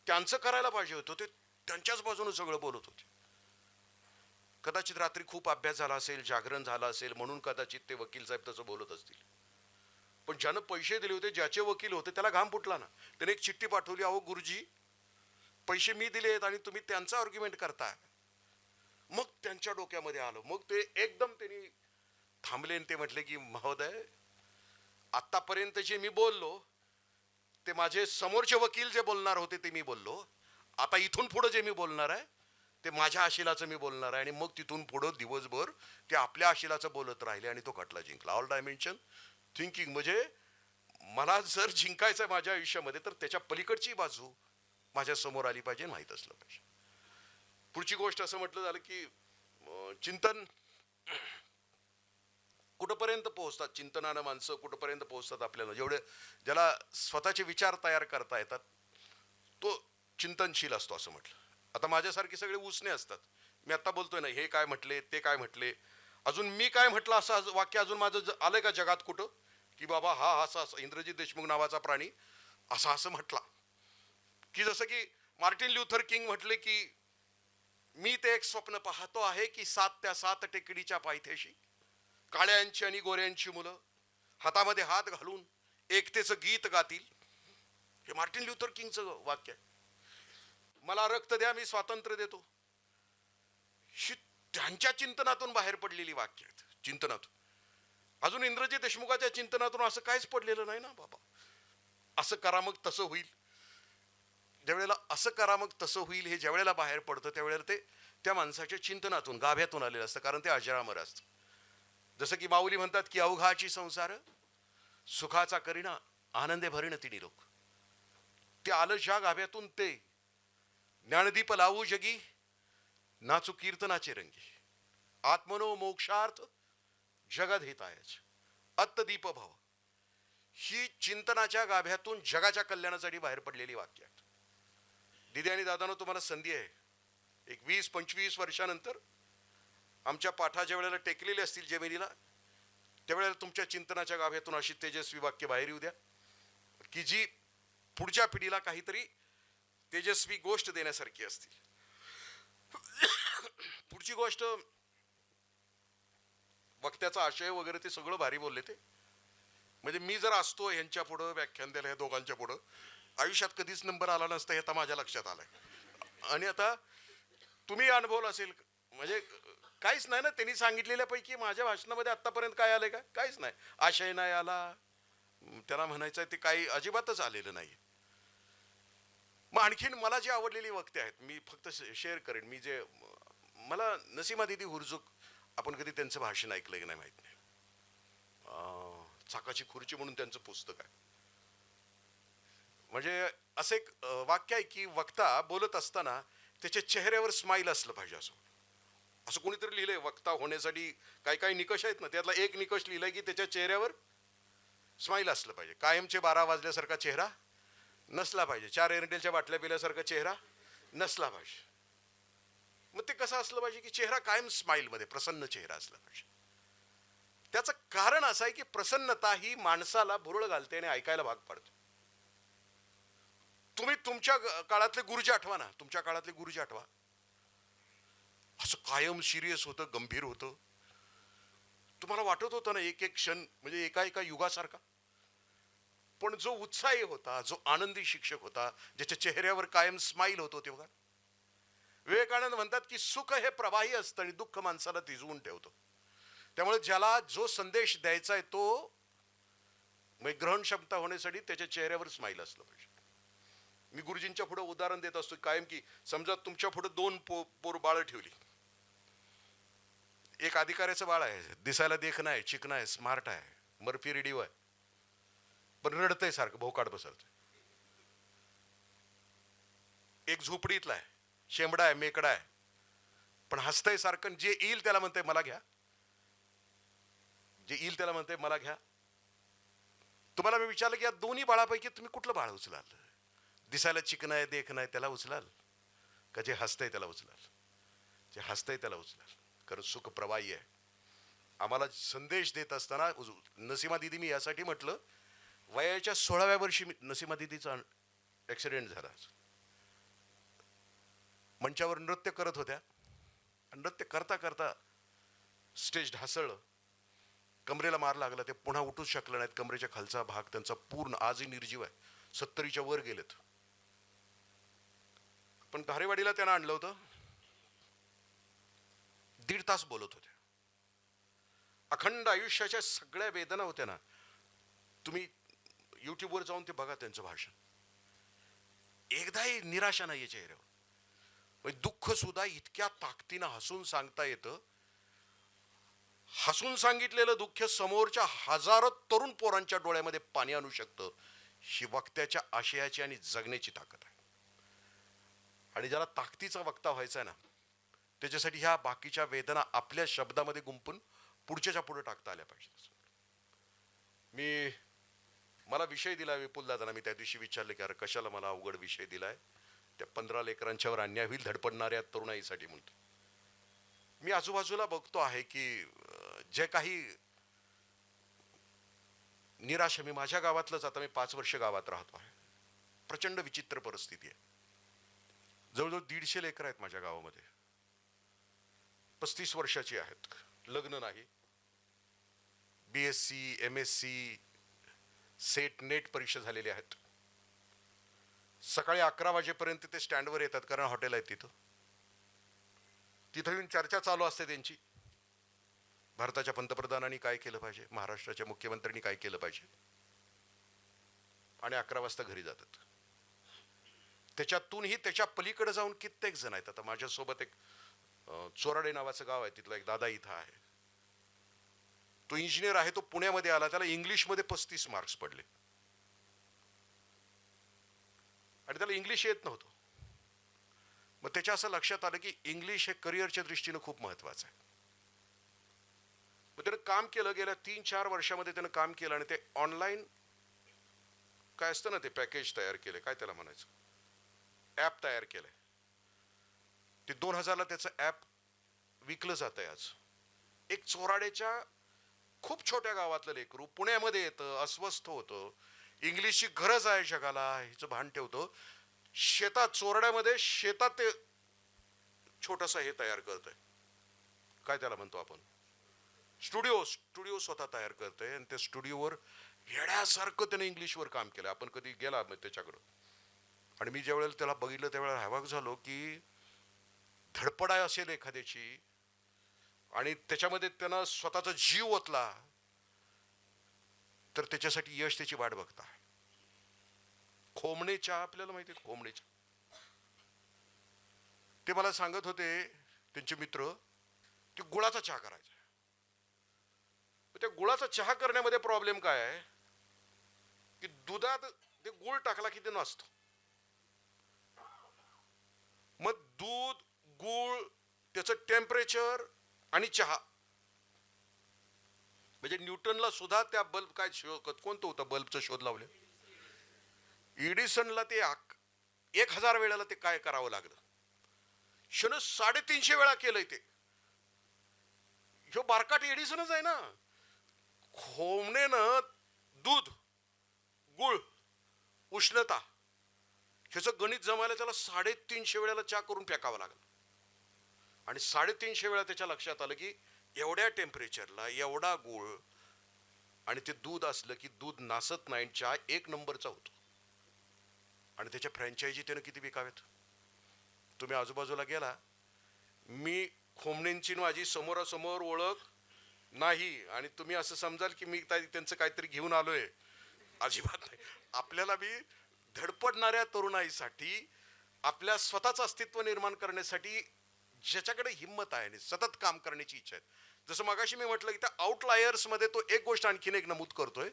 त्यांचं करायला पाहिजे होतं ते त्यांच्याच बाजूने सगळं बोलत होते. कदाचित रात्री खूप अभ्यास झाला असेल, जागरण झालं असेल, म्हणून कदाचित ते वकील साहेब तसं बोलत असतील. पण ज्यानं पैसे दिले होते, ज्याचे वकील होते, त्याला घाम फुटला ना. त्याने एक चिठ्ठी पाठवली, अहो गुरुजी, पैसे मी दिले आहेत आणि तुम्ही त्यांचा आर्ग्युमेंट करताय. मग त्यांच्या डोक्यामध्ये आलं. मग ते एकदम त्यांनी थांबले आणि ते म्हटले की महोदय, आतापर्यंत जे मी बोललो ते माझे समोरचे वकील जे बोलणार होते ते मी बोललो. आता इथून पुढे जे मी बोलणार आहे ते माझ्या आशिलाचं मी बोलणार आहे. आणि मग तिथून पुढं दिवसभर ते आपल्या आशिलाचं बोलत राहिले आणि तो खटला जिंकला. ऑल डायमेन्शन थिंकिंग म्हणजे मला जर जिंकायचं आहे माझ्या आयुष्यामध्ये तर त्याच्या पलीकडची बाजू माझ्या समोर आली पाहिजे, माहीत असलं पाहिजे. पुढची गोष्ट असं म्हटलं झालं की चिंतन कुठंपर्यंत पोहोचतात, चिंतनानं माणसं कुठंपर्यंत पोहोचतात आपल्याला. जेवढे ज्याला स्वतःचे विचार तयार करता येतात तो चिंतनशील असतो असं म्हटलं. आता माझ्यासारखे सगळे उसने असतात. मी आता बोलतोय ना, हे काय म्हटले, ते काय म्हटले, अजून मी काय म्हटलं असं वाक्य अजून माझं आलंय का जगात कुठं, की बाबा हा असा इंद्रजित देशमुख नावाचा प्राणी असं म्हटला. की जसं की मार्टिन ल्युथर किंग म्हटले की मी ते एक स्वप्न पाहतो आहे की 7 त्या 7 टेकडीच्या पायथ्याशी काळ्यांची आणि गोऱ्यांची मुलं हातामध्ये हात घालून एकतेचं गीत गातील. हे मार्टिन ल्युथर किंगचं वाक्य आहे. मला रक्त द्या, मी स्वातंत्र्य देतो. ही त्यांच्या चिंतनातून बाहेर पडलेली वाक्य आहेत. चिंतनातून अजून इंद्रजित देशमुखाच्या चिंतनातून असं काहीच पडलेलं नाही ना बाबा. असं करा मग तसं होईल. ज्यावेळेला असं करा मग तसं होईल हे ज्यावेळेला बाहेर पडतं त्यावेळेला ते त्या माणसाच्या चिंतनातून, गाभ्यातून आलेलं असतं, कारण ते अजरामर असतं. जसं की माऊली म्हणतात की अवघाची संसार सुखाचा करीना आनंदे भरीण तिनी लोक. ते आलं ज्या गाभ्यातून ते ज्ञानदीप लावू जगी नाचू कीर्तनाचे रंगी. आत्मनो मोक्षार्थ जगद हितायच अत्तदीप भव. ही चिंतनाच्या गाभ्यातून जगाच्या कल्याणासाठी बाहेर पडलेली वाक्य आहेत. दिदी आणि दादांनो, तुम्हाला संधी आहे. एक 20-25 वर्षानंतर आमच्या पाठा ज्या वेळेला टेकलेले असतील जमिनीला त्यावेळेला तुमच्या चिंतनाच्या गाभ्यातून अशी तेजस्वी वाक्य बाहेर येऊ द्या की जी पुढच्या पिढीला काहीतरी तेजस्वी गोष्ट देण्यासारखी असतील. पुढची गोष्ट, वक्त्याचा आशय वगैरे ते सगळं भारी बोलले ते. म्हणजे मी जर असतो यांच्या पुढं व्याख्यान द्यायला, या दोघांच्या पुढं, आयुष्यात कधीच नंबर आला नसता हे आता माझ्या लक्षात आलंय. आणि आता तुम्ही अनुभवलं असेल, म्हणजे काहीच नाही ना त्यांनी सांगितलेल्यापैकी माझ्या भाषणामध्ये आतापर्यंत काय आलंय का? काहीच नाही. आशय नाही आला, त्यांना म्हणायचं आहे ते काही अजिबातच आलेलं नाही. मग आणखीन मला जी आवडलेली वक्ते आहेत मी फक्त शेअर करेन. मी जे मला नसीमा दिदी हुरजुक, आपण कधी त्यांचं भाषण ऐकलं की नाही माहित नाही. चाकाची खुर्ची म्हणून त्यांचं पुस्तक आहे. म्हणजे असं एक वाक्य आहे की वक्ता बोलत असताना त्याच्या चेहऱ्यावर स्माईल असलं पाहिजे. असं कोणीतरी लिहिलंय वक्ता होण्यासाठी काही काही निकष आहेत ना, त्यातला एक निकष लिहिलाय की त्याच्या चेहऱ्यावर स्माईल असलं पाहिजे. कायमचे 12 वाजल्यासारखा चेहरा नसला पाहिजे. 4 एअरटेलच्या बाटल्या पिल्यासारखा चेहरा नसला पाहिजे. मग ते कसं असलं पाहिजे की चेहरा कायम स्माईलमध्ये, प्रसन्न चेहरा असला पाहिजे. त्याचं कारण असं आहे की प्रसन्नता ही माणसाला भुरळ घालते आणि ऐकायला भाग पाडते. तुम्ही तुमच्या काळातले गुरुजी आठवा ना, तुमच्या काळातले गुरुजी आठवा. असं कायम सिरियस होतं, गंभीर होतं. तुम्हाला वाटत होतं ना एक एक क्षण म्हणजे एका एका युगासारखा. पण जो उत्साही होता, जो आनंदी शिक्षक होता, ज्याच्या चेहऱ्यावर कायम स्माईल होतो तेव्हा. विवेकानंद म्हणतात की सुख हे प्रवाही असतं आणि दुःख माणसाला थिजवून ठेवतो. त्यामुळे ज्याला जो संदेश द्यायचा आहे तो ग्रहण क्षमता होण्यासाठी त्याच्या चेहऱ्यावर स्माईल असलं पाहिजे. मी गुरुजींच्या पुढे उदाहरण देत असतो कायम की समजा तुमच्या पुढे दोन पोर बाळ ठेवली. एक अधिकाऱ्याचं बाळ आहे, दिसायला देखणं आहे, चिकन आहे, स्मार्ट आहे, मर्फी रेडिओ आहे, पण रडतंय सारखं, भोकाड बसवतंय. एक झोपडीतला आहे, शेंबडा आहे, मेकडा आहे, पण हसतंय सारखं, जे येईल त्याला म्हणतंय मला घ्या, जे येईल त्याला म्हणतंय मला घ्या. तुम्हाला मी विचारलं की या दोन्ही बाळापैकी तुम्ही कुठलं बाळ उचलाल? दिसायला चिकन आहे, देखणं आहे त्याला उचलाल का जे हसतंय त्याला उचलाल? जे हसतंय त्याला उचलाल, कारण सुख प्रवाही आहे. आम्हाला संदेश देत असताना नसीमा दिदी, मी यासाठी म्हटलं, वयाच्या 16व्या वर्षी नसीमा दिदीचा ऍक्सिडेंट झाला. मंचावर नृत्य करत होत्या, नृत्य करता करता स्टेज ढासळलं, कमरेला मार लागला, ते पुन्हा उठूच शकले नाहीत. कमरेच्या खालचा भाग त्यांचा पूर्ण आजही निर्जीव आहे, 70च्या वर गेलेत. पण धारेवाडीला त्यांना आणलं होतं, 1.5 तास बोलत होते. अखंड आयुष्याच्या सगळ्या वेदना होत्या ना, तुम्ही युट्यूबवर जाऊन ते बघा त्यांचं भाषण. एकदाही निराशा नाहीये चेहऱ्यावर. दुःख सुद्धा इतक्या ताकदीनं हसून सांगता येतं. हसून सांगितलेलं दुःख समोरच्या हजारो तरुण पोरांच्या डोळ्यामध्ये पाणी आणू शकतं. ही वक्त्याच्या आशयाची आणि जगण्याची ताकद आहे. आणि ज्याला ताकदीचा वक्ता व्हायचा आहे ना, त्याच्यासाठी ह्या बाकीच्या वेदना आपल्या शब्दामध्ये गुंपून पुढच्याच्या पुढे टाकता आल्या पाहिजेत. मला विषय दिला विपुल दादांना. मी त्या दिवशी विचारले की अरे कशाला मला अवघड विषय दिलाय? त्या 15 लेकरांच्यावर अन्याय होईल धडपडणाऱ्या तरुणाईसाठी म्हणतो. मी आजूबाजूला बघतो आहे की जे काही निराशा, मी माझ्या गावातलंच, आता मी 5 वर्ष गावात राहतो आहे, प्रचंड विचित्र परिस्थिती आहे. जवळजवळ 150 लेकर आहेत माझ्या गावामध्ये, 35 वर्षाची आहेत, लग्न नाही, BSc MSc सेट नेट परीक्षा झालेली आहेत. सकाळी 11 वाजेपर्यंत ते स्टँडवर येतात, कारण हॉटेल आहे तिथं. तिथं येऊन चर्चा चालू असते त्यांची, भारताच्या पंतप्रधानांनी काय केलं पाहिजे, महाराष्ट्राच्या मुख्यमंत्र्यांनी काय केलं पाहिजे, आणि 11 वाजता घरी जातात. त्याच्यातूनही त्याच्या पलीकडे जाऊन कित्येक जण आहेत. आता माझ्यासोबत एक चोराडे नावाचं गाव आहे, तिथला एक दादा इथं आहे, तो इंजिनियर आहे, तो पुण्यामध्ये आला, त्याला इंग्लिशमध्ये 35 मार्क्स पडले आणि त्याला इंग्लिश येत नव्हतं. मग त्याच्या असं लक्षात आलं की इंग्लिश हे करिअरच्या दृष्टीनं खूप महत्वाचं आहे. मग त्यानं काम केलं, गेल्या 3-4 वर्षामध्ये त्यानं काम केलं आणि ते ऑनलाईन काय असतं ना, ते पॅकेज तयार केले, काय त्याला म्हणायचं, ॲप तयार केलंय. ते 2000ला त्याचं ॲप विकलं जात आहे आज. एक चोराड्याच्या खूप छोट्या गावातलं लेकरू पुण्यामध्ये येतं, अस्वस्थ होतं, इंग्लिशची गरज आहे जगाला हिचं भान ठेवतं, शेतात, चोरड्यामध्ये शेतात ते छोटंसं हे तयार करतंय, काय त्याला म्हणतो आपण, स्टुडिओ स्वतः तयार करतंय. आणि त्या स्टुडिओवर येड्यासारखं त्याने इंग्लिशवर काम केलं. आपण कधी गेला त्याच्याकडं, आणि मी ज्या वेळेला त्याला बघितलं त्यावेळेला हवाक झालो की धडपड असेल एखाद्याची आणि त्याच्यामध्ये त्यानं स्वतःचा जीव ओतला, तर त्याच्यासाठी यश त्याची वाट बघता. खोमणे चहा आपल्याला माहिती आहे, खोमणे चहा, ते मला सांगत होते त्यांचे मित्र, ते गुळाचा चहा करायचा. त्या गुळाचा चहा करण्यामध्ये प्रॉब्लेम काय आहे की दुधात ते गुळ टाकला की ते नसतं. मग दूध, गुळ, त्याचं टेम्परेचर आणि चहा, म्हणजे न्यूटनला सुद्धा त्या बल्ब काय कोणतं होतं बल्बचा शोध लावले, एडिसनला ते 1000 वेळेला ते काय करावं लागलं, 350 वेळा केलंय ते. ह्यो बारकाट एडिसनच आहे ना. खोमणेनं दूध, गुळ, उष्णता ह्याचं गणित जमायला त्याला 350 वेळेला चहा करून फेकावं लागलं. आणि 350 वेळा त्याच्या लक्षात आलं की एवढ्या टेम्परेचरला एवढा गुळ आणि ते दूध असलं की दूध नासत नाही, चहा 1 नंबरचा होतो. आणि त्याच्या फ्रँचायझी त्यानं किती विकावेत. तुम्ही आजूबाजूला गेला, मी खोमणेंची माझी समोरासमोर ओळख नाही आणि तुम्ही असं समजाल की मी त्यांचं काहीतरी घेऊन आलोय, अजिबात नाही. आपल्याला मी धडपडणाऱ्या तरुणाईसाठी आपल्या स्वतःचं अस्तित्व निर्माण करण्यासाठी ज्याच्याकडे हिंमत आहे आणि सतत काम करण्याची इच्छा आहे. जसं मगाशी मी म्हटलं की त्या आउटलायर्समध्ये तो एक गोष्ट आणखीन एक नमूद करतोय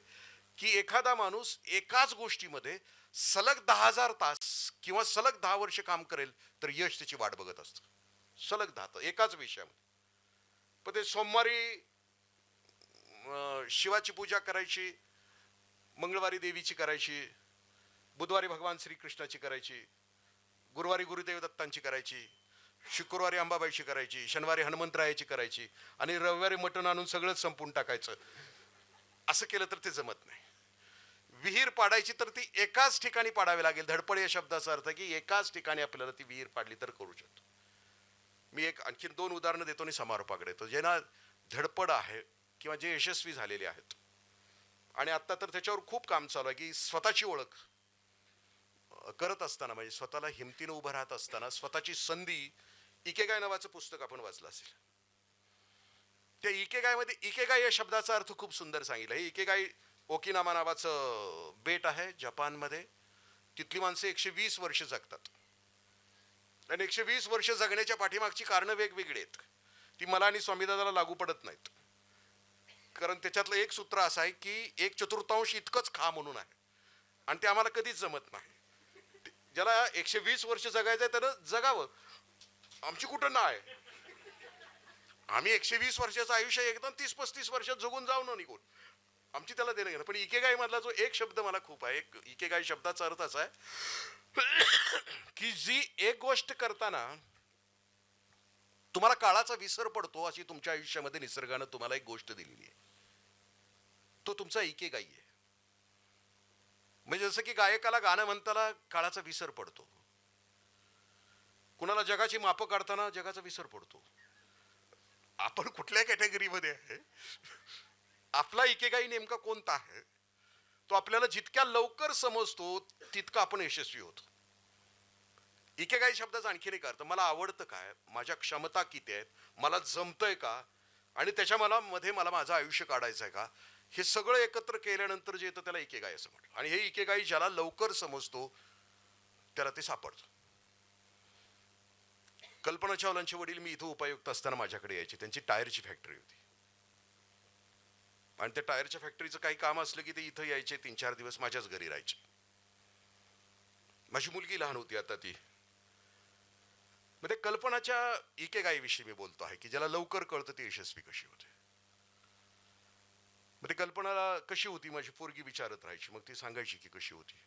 की एखादा माणूस एकाच गोष्टीमध्ये सलग 10,000 तास किंवा सलग 10 वर्ष काम करेल तर यश त्याची वाट बघत असतं. सलग 10 एकाच विषयामध्ये. पण ते सोमवारी शिवाची पूजा करायची, मंगळवारी देवीची करायची, बुधवारी भगवान श्रीकृष्णाची करायची, गुरुवारी गुरुदेव दत्तांची करायची, शुक्रवारी अंबाबाईची करायची, शनिवारी हनुमंतरायाची करायची आणि रविवारी मटण आणून सगळंच संपून टाकायचं. असं केलं तर ते जमत नाही. विहीर पाडायची तर ती एकाच ठिकाणी पाडावी लागेल. धडपड या शब्दाचा अर्थ की एकाच ठिकाणी आपल्याला ती विहीर पाडली तर करू शकतो. मी एक आणखीन 2 उदाहरणं देतो आणि समारोपाकडे येतो. ज्यांना धडपड आहे किंवा जे यशस्वी झालेले आहेत आणि आता तर त्याच्यावर खूप काम चालू आहे की स्वतःची ओळख करत असताना म्हणजे स्वतःला हिमतीनं उभं राहत असताना स्वतःची संधी. इकेगाय नावाचं पुस्तक आपण वाचलं असेल. त्या इकेगायमध्ये इकेगाय या शब्दाचा अर्थ खूप सुंदर सांगितलं. हे इकेगाय ओकिनामा नावाचं बेट आहे जपानमध्ये. तिथली माणसं 120 वर्ष जगतात आणि 120 वर्ष जगण्याच्या पाठीमागची कारणं वेगवेगळी आहेत. ती मला आणि स्वामीदादाला लागू पडत नाहीत. कारण त्याच्यातलं एक सूत्र असं आहे की 1/4 इतकंच खा म्हणून आहे आणि ते आम्हाला कधीच जमत नाही. ज्याला 120 वर्ष जगायचं आहे त्यानं जगावं. आमची कुठं नाही. आम्ही 120 वर्षाचं आयुष्य एकदम 30-35 वर्षात जगून जाऊ ना निघून. आमची त्याला देणं घेणं. पण इकेगाई मधला जो एक शब्द मला खूप आहे. इकेगाई शब्दाचा अर्थ असा आहे की जी एक गोष्ट करताना तुम्हाला काळाचा विसर पडतो अशी तुमच्या आयुष्यामध्ये निसर्गानं तुम्हाला एक गोष्ट दिलेली आहे. तो तुमचा इकेगाई आहे. म्हणजे जसं की गायकाला गाणं म्हणताना काळाचा विसर पडतो. कुणाला जगाची मापं काढताना जगाचा विसर पडतो. आपण कुठल्या कॅटेगरीमध्ये आहे, आपला इकेगाई नेमका कोणता आहे, तो आपल्याला जितक्या लवकर समजतो तितका आपण यशस्वी होतो. इकेगाई शब्दाचा आणखीन एक अर्थ, मला आवडतं काय, माझ्या क्षमता किती आहेत, मला जमतंय का आणि त्याच्या मध्ये मला माझं आयुष्य काढायचं आहे का, हे सगळं एकत्र केल्यानंतर जे येतं त्याला इकेगाई असं म्हटलं. आणि हे इकेगाई ज्याला लवकर समजतो त्याला ते सापडतं. कल्पना चावलांचे वडील मी इथं उपायुक्त असताना माझ्याकडे यायचे. त्यांची टायरची फॅक्टरी होती आणि त्या टायरच्या फॅक्टरीचं काही काम असलं की ते इथं यायचे. 3-4 दिवस माझ्याच घरी राहायचे. माझी मुलगी लहान होती आता ती. मग ते कल्पनाच्या इकेगाई विषयी मी बोलतो आहे की ज्याला लवकर कळतं ते यशस्वी कशी होते. मग ते कल्पनाला कशी होती माझी पोरगी विचारत राहायची. मग ती सांगायची की कशी होती.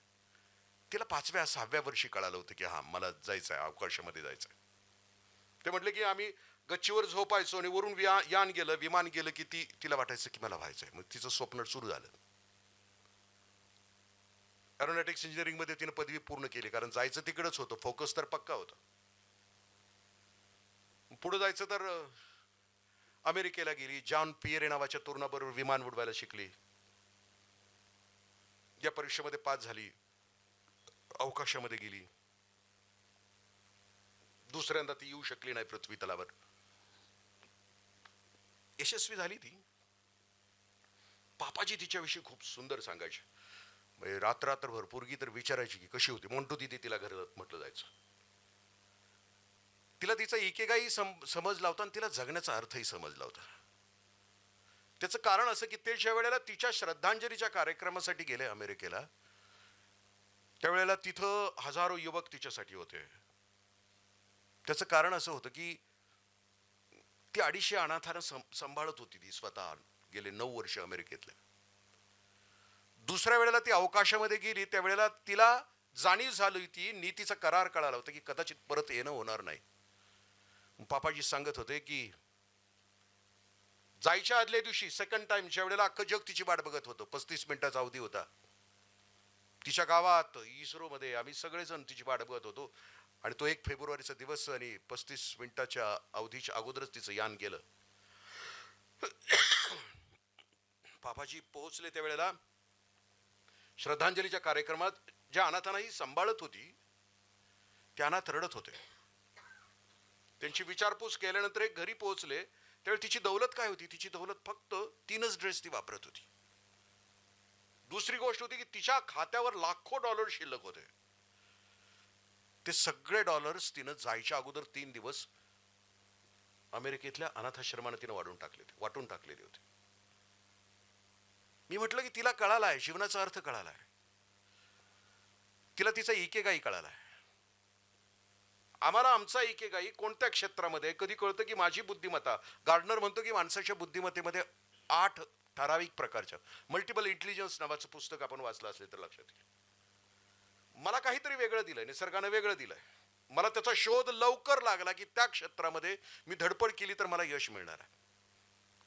तिला 5व्या-6व्या वर्षी कळालं होतं की हा मला जायचं आहे, अवकाशामध्ये जायचं आहे. ते म्हटले की आम्ही गच्चीवर झोपायचो आणि वरून विमान गेलं की तिला वाटायचं की मला व्हायचंय. मग तिचं स्वप्न सुरू झालं. एरोनॉटिक्स इंजिनिअरिंगमध्ये तिने पदवी पूर्ण केली कारण जायचं तिकडंच होतं. फोकस तर पक्का होता. पुढे जायचं तर अमेरिकेला गेली. जॉन पिएरे नावाच्या तरुणाबरोबर विमान उडवायला शिकली. या परीक्षेमध्ये पास झाली. अवकाशामध्ये गेली. दुसऱ्यांदा ती येऊ शकली नाही पृथ्वी तलावर. यशस्वी झाली ती. पापाजी तिच्याविषयी खूप सुंदर सांगायचे. म्हणजे रात्रभर पोरगी तर विचारायची की कशी होती. मोंटू दिदी तिला घरात म्हटलं जायचं. तिला तिचा इकेगाई समजला होता आणि तिला जगण्याचा अर्थही समजला होता. त्याचं कारण असं की ते ज्या वेळेला तिच्या श्रद्धांजलीच्या कार्यक्रमासाठी गेले अमेरिकेला त्यावेळेला तिथं हजारो युवक तिच्यासाठी होते. त्याचं कारण असं होतं की ती 250 अनाथांना सांभाळत होती. ती स्वतः गेले 9 वर्ष अमेरिकेतल्या. दुसऱ्या वेळेला ती अवकाशामध्ये गेली त्यावेळेला तिला जाणीव झाली ती नीतीचा करार कळाला होता की कदाचित परत येणं होणार नाही. पापाजी सांगत होते की जायच्या आदल्या दिवशी सेकंड टाइम ज्या वेळेला अख्खं जग तिची वाट बघत होतं. 35 मिनिटाचा अवधी होता. तिच्या गावात इस्रोमध्ये आम्ही सगळेजण तिची वाट बघत होतो आणि तो 1 फेब्रुवारीचा दिवस आणि 35 मिनिटाच्या अवधीच्या अगोदरच तिचं यान गेलं. पापाजी पोहोचले त्यावेळेला श्रद्धांजलीच्या कार्यक्रमात ज्या अनाथांनाही सांभाळत होती त्या अनाथ रडत होते. त्यांची विचारपूस केल्यानंतर एक घरी पोहोचले त्यावेळी तिची दौलत काय होती. तिची दौलत फक्त 3च ड्रेस ती वापरत होती. दुसरी गोष्ट होती की तिच्या खात्यावर लाखो डॉलर शिल्लक होते. ते सगळे डॉलर्स तिनं जायच्या अगोदर 3 दिवस अमेरिकेतल्या अनाथाश्रमाने तिनं वाटून टाकलेले होते. मी म्हटलं की तिला कळाला आहे, जीवनाचा अर्थ कळाला आहे, तिला तिचा इकेगाई कळाला आहे. आम्हाला आमचा इकेगाई कोणत्या क्षेत्रामध्ये कधी कळतं की माझी बुद्धिमत्ता, गार्डनर म्हणतो की माणसाच्या बुद्धिमत्तेमध्ये 8 ठराविक प्रकारच्या, मल्टिपल इंटेलिजन्स नावाचं पुस्तक आपण वाचलं असेल तर लक्षात येईल. मला काहीतरी वेगळं दिलंय, निसर्गानं वेगळं दिलंय. मला त्याचा शोध लवकर लागला की त्या क्षेत्रामध्ये मी धडपड केली तर मला यश मिळणार आहे,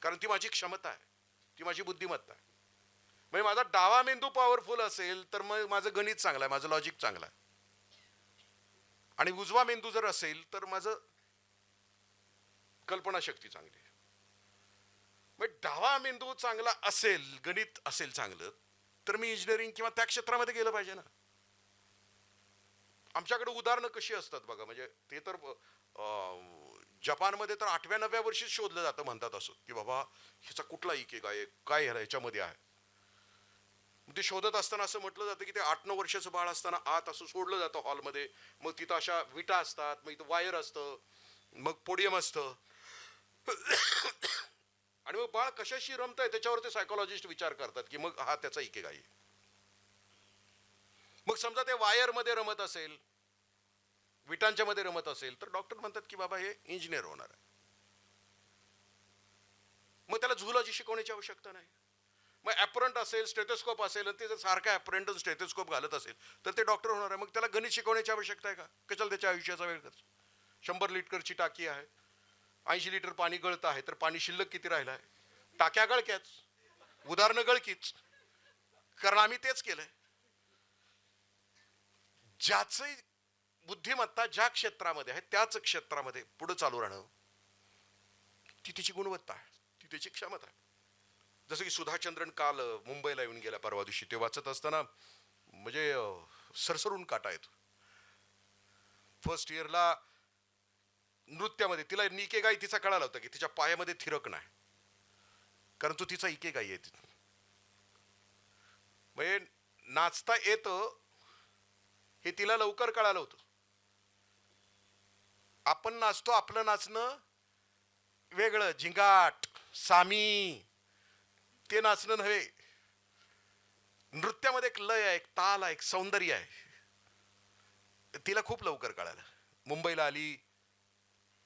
कारण ती माझी क्षमता आहे, ती माझी बुद्धिमत्ता आहे. म्हणजे माझा डावा मेंदू पॉवरफुल असेल तर मग माझं गणित चांगलं आहे, माझं लॉजिक चांगलं आहे. आणि उजवा मेंदू जर असेल तर माझं कल्पनाशक्ती चांगली आहे. मग डावा मेंदू चांगला असेल, गणित असेल चांगलं, तर मी इंजिनिअरिंग किंवा त्या क्षेत्रामध्ये गेलं पाहिजे ना. आमच्याकडे उदाहरणं कशी असतात बघा, म्हणजे ते तर जपानमध्ये तर 8व्या-9व्या वर्षीच शोधलं जातं, म्हणतात असं की बाबा ह्याचा कुठला इकेगाई काय ह्याच्यामध्ये आहे. ते शोधत असताना असं म्हटलं जातं की ते 8-9 वर्षाचं बाळ असताना आत असं सोडलं जातं हॉलमध्ये. मग तिथं अशा विटा असतात, मग इथं वायर असतं, मग पोडियम असतं आणि मग बाळ कशाशी रमतंय त्याच्यावर ते सायकोलॉजिस्ट विचार करतात की मग हा त्याचा इकेगाई. मग समजा ते वायर मध्ये रमत असेल, विटांच्या मध्ये रमत असेल, तर डॉक्टर म्हणतात की बाबा हे इंजिनियर होणार आहे. मग त्याला झुलॉजी शिकवण्याची आवश्यकता नाही. मग ॲपरंट असेल, स्टेथोस्कोप असेल, आणि ते जर सारखा ॲपरंट स्टेथोस्कोप घालत असेल तर ते डॉक्टर होणार आहे. मग त्याला गणित शिकवण्याची आवश्यकता आहे का? कशाला त्याच्या आयुष्याचा वेळ खर्च? 100 लिटरची टाकी आहे, 80 लिटर पाणी गळतं आहे, तर पाणी शिल्लक किती राहिलं आहे? टाक्या गळक्याच, उदाहरणं गळकीच, कारण आम्ही तेच केलंय. ज्याचं बुद्धिमत्ता ज्या क्षेत्रामध्ये आहे त्याच क्षेत्रामध्ये पुढे चालू राहणं, ती तिची गुणवत्ता आहे, ती त्याची क्षमता आहे. जसं की सुधाचंद्रन काल मुंबईला येऊन गेला परवा दिवशी, ते वाचत असताना म्हणजे सरसरून काटा येतो. फर्स्ट इयरला नृत्यामध्ये तिला इकेगाई तिचा कळाला होता की तिच्या पायामध्ये थिरक नाही, कारण तो तिचा इकेगाई आहे. म्हणजे नाचता येतं हे तिला लवकर कळालं होतं. आपण नाचतो, आपलं नाचणं वेगळं, झिंगाट सामी ते नाचणं नव्हे. नृत्यामध्ये एक लय आहे, एक ताल आहे, एक सौंदर्य आहे. तिला खूप लवकर कळालं. मुंबईला आली,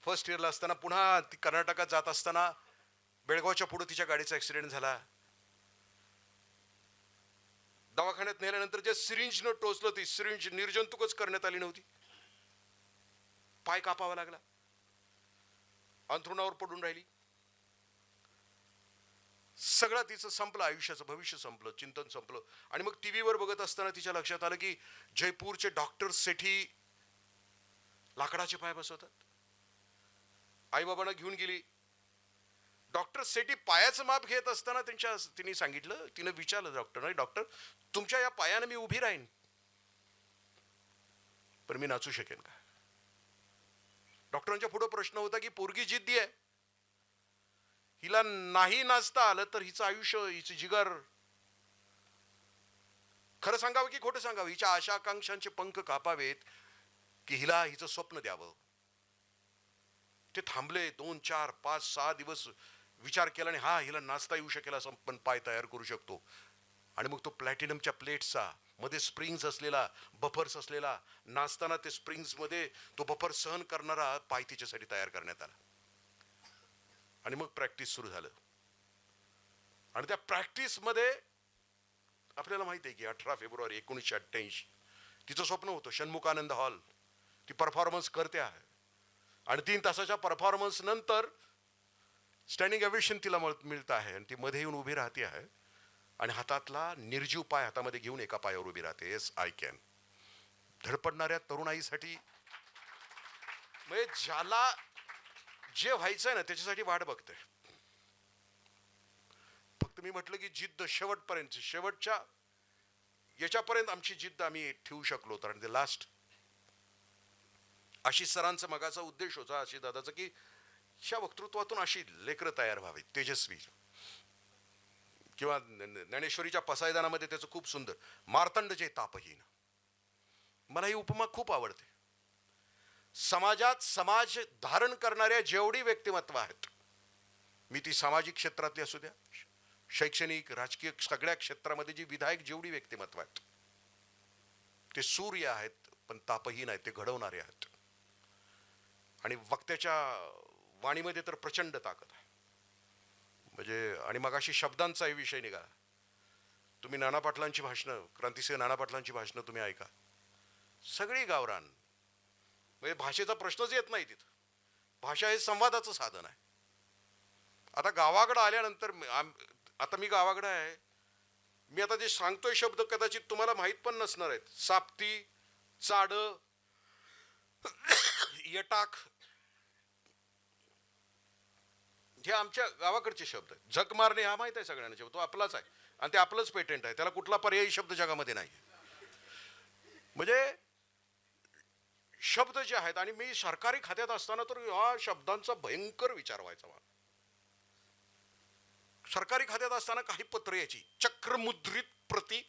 फर्स्ट इयरला असताना पुन्हा ती कर्नाटकात जात असताना बेळगावच्या पुढे तिच्या गाडीचा ऍक्सिडेंट झाला. दवाखान्यात नेल्यानंतर जे सिरिंजनं टोचलं, ती सिरिंज निर्जंतुकच करण्यात आली नव्हती, पाय कापावा लागला, अंथरुणावर पडून राहिली. सगळं तिचं संपलं, आयुष्याचं भविष्य संपलं, चिंतन संपलं. आणि मग टीव्हीवर बघत असताना तिच्या लक्षात आलं की जयपूरचे डॉक्टर सेठी लाकडाचे पाय बसवतात. आईबाबांना घेऊन गेली. डॉक्टर सेठी पायाचं माप घेत असताना तिने सांगितलं, तिने विचारलं डॉक्टरने, डॉक्टर तुमच्या या पायाने मी उभी राहीन, पण मी नाचू शकेन का? डॉक्टरांच्या पुढे प्रश्न होता की पोरगी जिद्दी आहे, हिला नाही नाचता आलं तर हिचं आयुष्य, हिचं जिगर, खरं सांगावं की खोटं सांगावं, हिच्या आशा आकांक्षांचे पंख कापावेत की हिला हिचं स्वप्न द्यावं. ते थांबले. 2, 4, 5, 6 दिवस विचार केला आणि हा हिला नाचता येऊ शकेल असं पण पाय तयार करू शकतो. आणि मग तो प्लॅटिनमच्या प्लेट्सचा मध्ये स्प्रिंग्स असलेला, बफर्स असलेला, नाचताना ते स्प्रिंग्स मध्ये तो बफर सहन करणारा पाय तिच्यासाठी तयार करण्यात आला. आणि मग प्रॅक्टिस सुरू झालं. आणि त्या प्रॅक्टिस मध्ये आपल्याला माहिती आहे की 18 फेब्रुवारी 1988 तिचं स्वप्न होतं षण्मुखानंद हॉल, ती परफॉर्मन्स करते आहे. आणि 3 तासाच्या परफॉर्मन्स नंतर स्टँडिंग एव्हिएशन तिला मिळत आहे आणि ती मध्ये येऊन उभी राहते आहे आणि हातातला निर्जीव पाय हातामध्ये घेऊन एका पायावर उभी राहते. Yes I can. धडपडणाऱ्या तरुणाईसाठी, म्हणजे ज्याला जे व्हायचंय ना त्याच्यासाठी वाट बघते. फक्त मी म्हटलं की जिद्द शेवटपर्यंत, शेवटच्या याच्यापर्यंत आमची जिद्द आम्ही ठेवू शकलो. तर ते लास्ट आशिष सरांचा मगाचा उद्देश होता, आशिष दादाचा, की ह्या वक्तृत्वातून अशी लेकरं तयार व्हावी, तेजस्वी. किंवा ज्ञानेश्वरीच्या पसायदानामध्ये त्याचं खूप सुंदर, मार्तंड जे तापहीन. मला ही उपमा खूप आवडते. समाजात समाज धारण करणाऱ्या जेवढी व्यक्तिमत्व आहेत, मी ती सामाजिक क्षेत्रातली असू द्या, शैक्षणिक, राजकीय, सगळ्या क्षेत्रामध्ये जी विधायक जेवढी व्यक्तिमत्व आहेत, ते सूर्य आहेत, पण तापहीन आहेत, ते घडवणारे आहेत. आणि वक्त्याच्या वाणीमध्ये तर प्रचंड ताकद आहे. म्हणजे आणि मगाशी शब्दांचाही विषय निघाला. तुम्ही नाना पाटलांची भाषणं, क्रांतिसिंह नाना पाटलांची भाषणं तुम्ही ऐका, सगळी गावरान. म्हणजे भाषेचा प्रश्नच येत नाही तिथं. भाषा हे संवादाचं साधन आहे. आता गावाकडं आल्यानंतर आता मी गावाकडं आहे, मी आता जे सांगतोय शब्द कदाचित तुम्हाला माहीत पण नसणार आहेत. साप्ती, चाड, यटाक, हे आमच्या गावाकडचे शब्द आहेत. झक मारणे हा माहित आहे सगळ्यांना शब्द, तो आपलाच आहे आणि ते आपलंच पेटेंट आहे, त्याला कुठला पर्यायी शब्द जगामध्ये नाही. म्हणजे शब्द जे आहेत, आणि मी सरकारी खात्यात असताना तर या शब्दांचा भयंकर विचार व्हायचा मला. सरकारी खात्यात असताना काही पत्र याची चक्रमुद्रित प्रती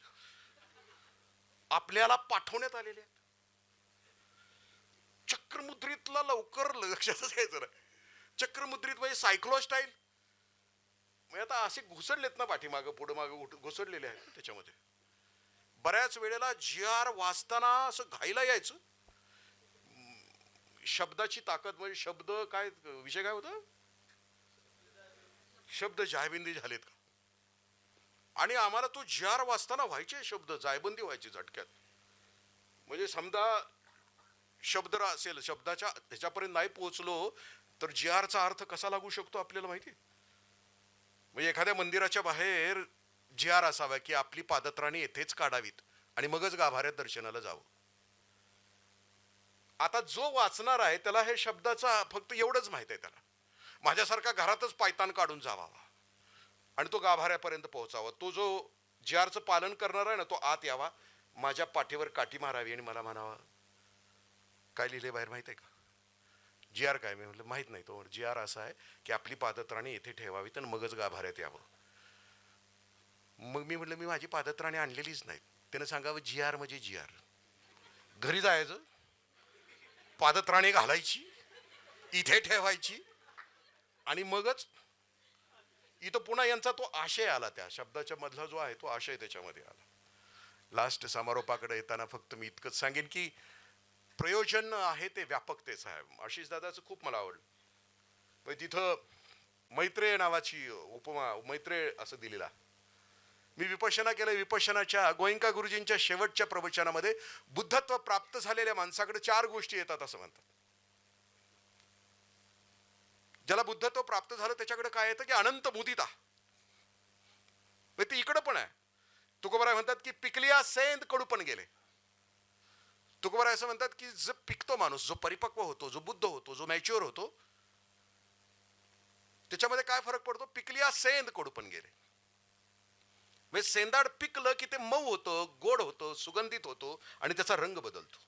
आपल्याला पाठवण्यात आलेले आहेत. चक्रमुद्रितला लवकर लक्षातच घ्यायचं नाही. चक्रमुद्रित म्हणजे सायक्लो स्टाईल. म्हणजे आता असे घुसडलेत ना पाठीमागं पुढं मागं घुसडलेले आहेत त्याच्यामध्ये. बऱ्याच वेळेला जी आर वाचताना असं घाईला यायचं. शब्दाची ताकद म्हणजे शब्द काय, विषय काय होता, शब्द जायबंदी झालेत का. आणि आम्हाला तो जी आर वाचताना व्हायचे शब्द जायबंदी व्हायची झटक्यात. म्हणजे समजा शब्द असेल, शब्दाच्या ह्याच्यापर्यंत नाही पोहोचलो तर जी आरचा अर्थ कसा लागू शकतो आपल्याला माहिती. म्हणजे एखाद्या मंदिराच्या बाहेर जी आर असावा की आपली पादत्राणे येथेच काढावीत आणि मगच गाभाऱ्यात दर्शनाला जावं. आता जो वाचणार आहे त्याला हे शब्दाचा फक्त एवढंच माहित आहे, त्याला माझ्यासारखा घरातच पायतान काढून जावा आणि तो गाभाऱ्यापर्यंत पोहोचावा. तो जो जी आरचं पालन करणार आहे ना, तो आत यावा, माझ्या पाठीवर काठी मारावी आणि मला म्हणावा काय लिहिले बाहेर माहित आहे का. जी आर काय, मी म्हटलं माहित नाही. तो जी आर असा आहे की आपली पादत्राणी येथे ठेवावीत आणि मगच गाभाऱ्यात यावं. मग मी म्हटलं मी माझी पादत्राणी आणलेलीच नाहीत. त्यानं सांगावं जी आर म्हणजे जी आर. घरी जायचं, पादत्राणी घालायची, इथे ठेवायची आणि मगच इथं पुन्हा यांचा तो आशय आला, त्या शब्दाच्या मधला जो आहे तो आशय त्याच्यामध्ये आला. लास्ट समारोपाकडे येताना फक्त मी इतकंच सांगेन की प्रयोजन आहे ते व्यापकतेचं आहे. आशिष दादाचं खूप मला आवडलं. म्हणजे तिथं मैत्रेय नावाची उपमा, मैत्रेय असं दिलेला. मी विपश्यना केलं. विपश्यनाच्या गोयंका गुरुजींच्या शेवटच्या प्रवचनामध्ये बुद्धत्व प्राप्त झालेल्या माणसाकडे 4 गोष्टी येतात असं म्हणतात. ज्याला बुद्धत्व प्राप्त झालं त्याच्याकडे काय येतं की अनंत मुदिता. ते इकडं पण आहे. तुकोबाराय म्हणतात की पिकलिया सेंद कडू पण गेले. तुकोबाराय असं म्हणतात की जो पिकतो माणूस, जो परिपक्व होतो, जो बुद्ध होतो, जो मॅच्युअर होतो, त्याच्यामध्ये काय फरक पडतो. पिकलिया सेंद कडू पण गेले. म्हणजे सेंदाड पिकलं की ते मऊ होतं, गोड होतं, सुगंधित होतो आणि त्याचा रंग बदलतो.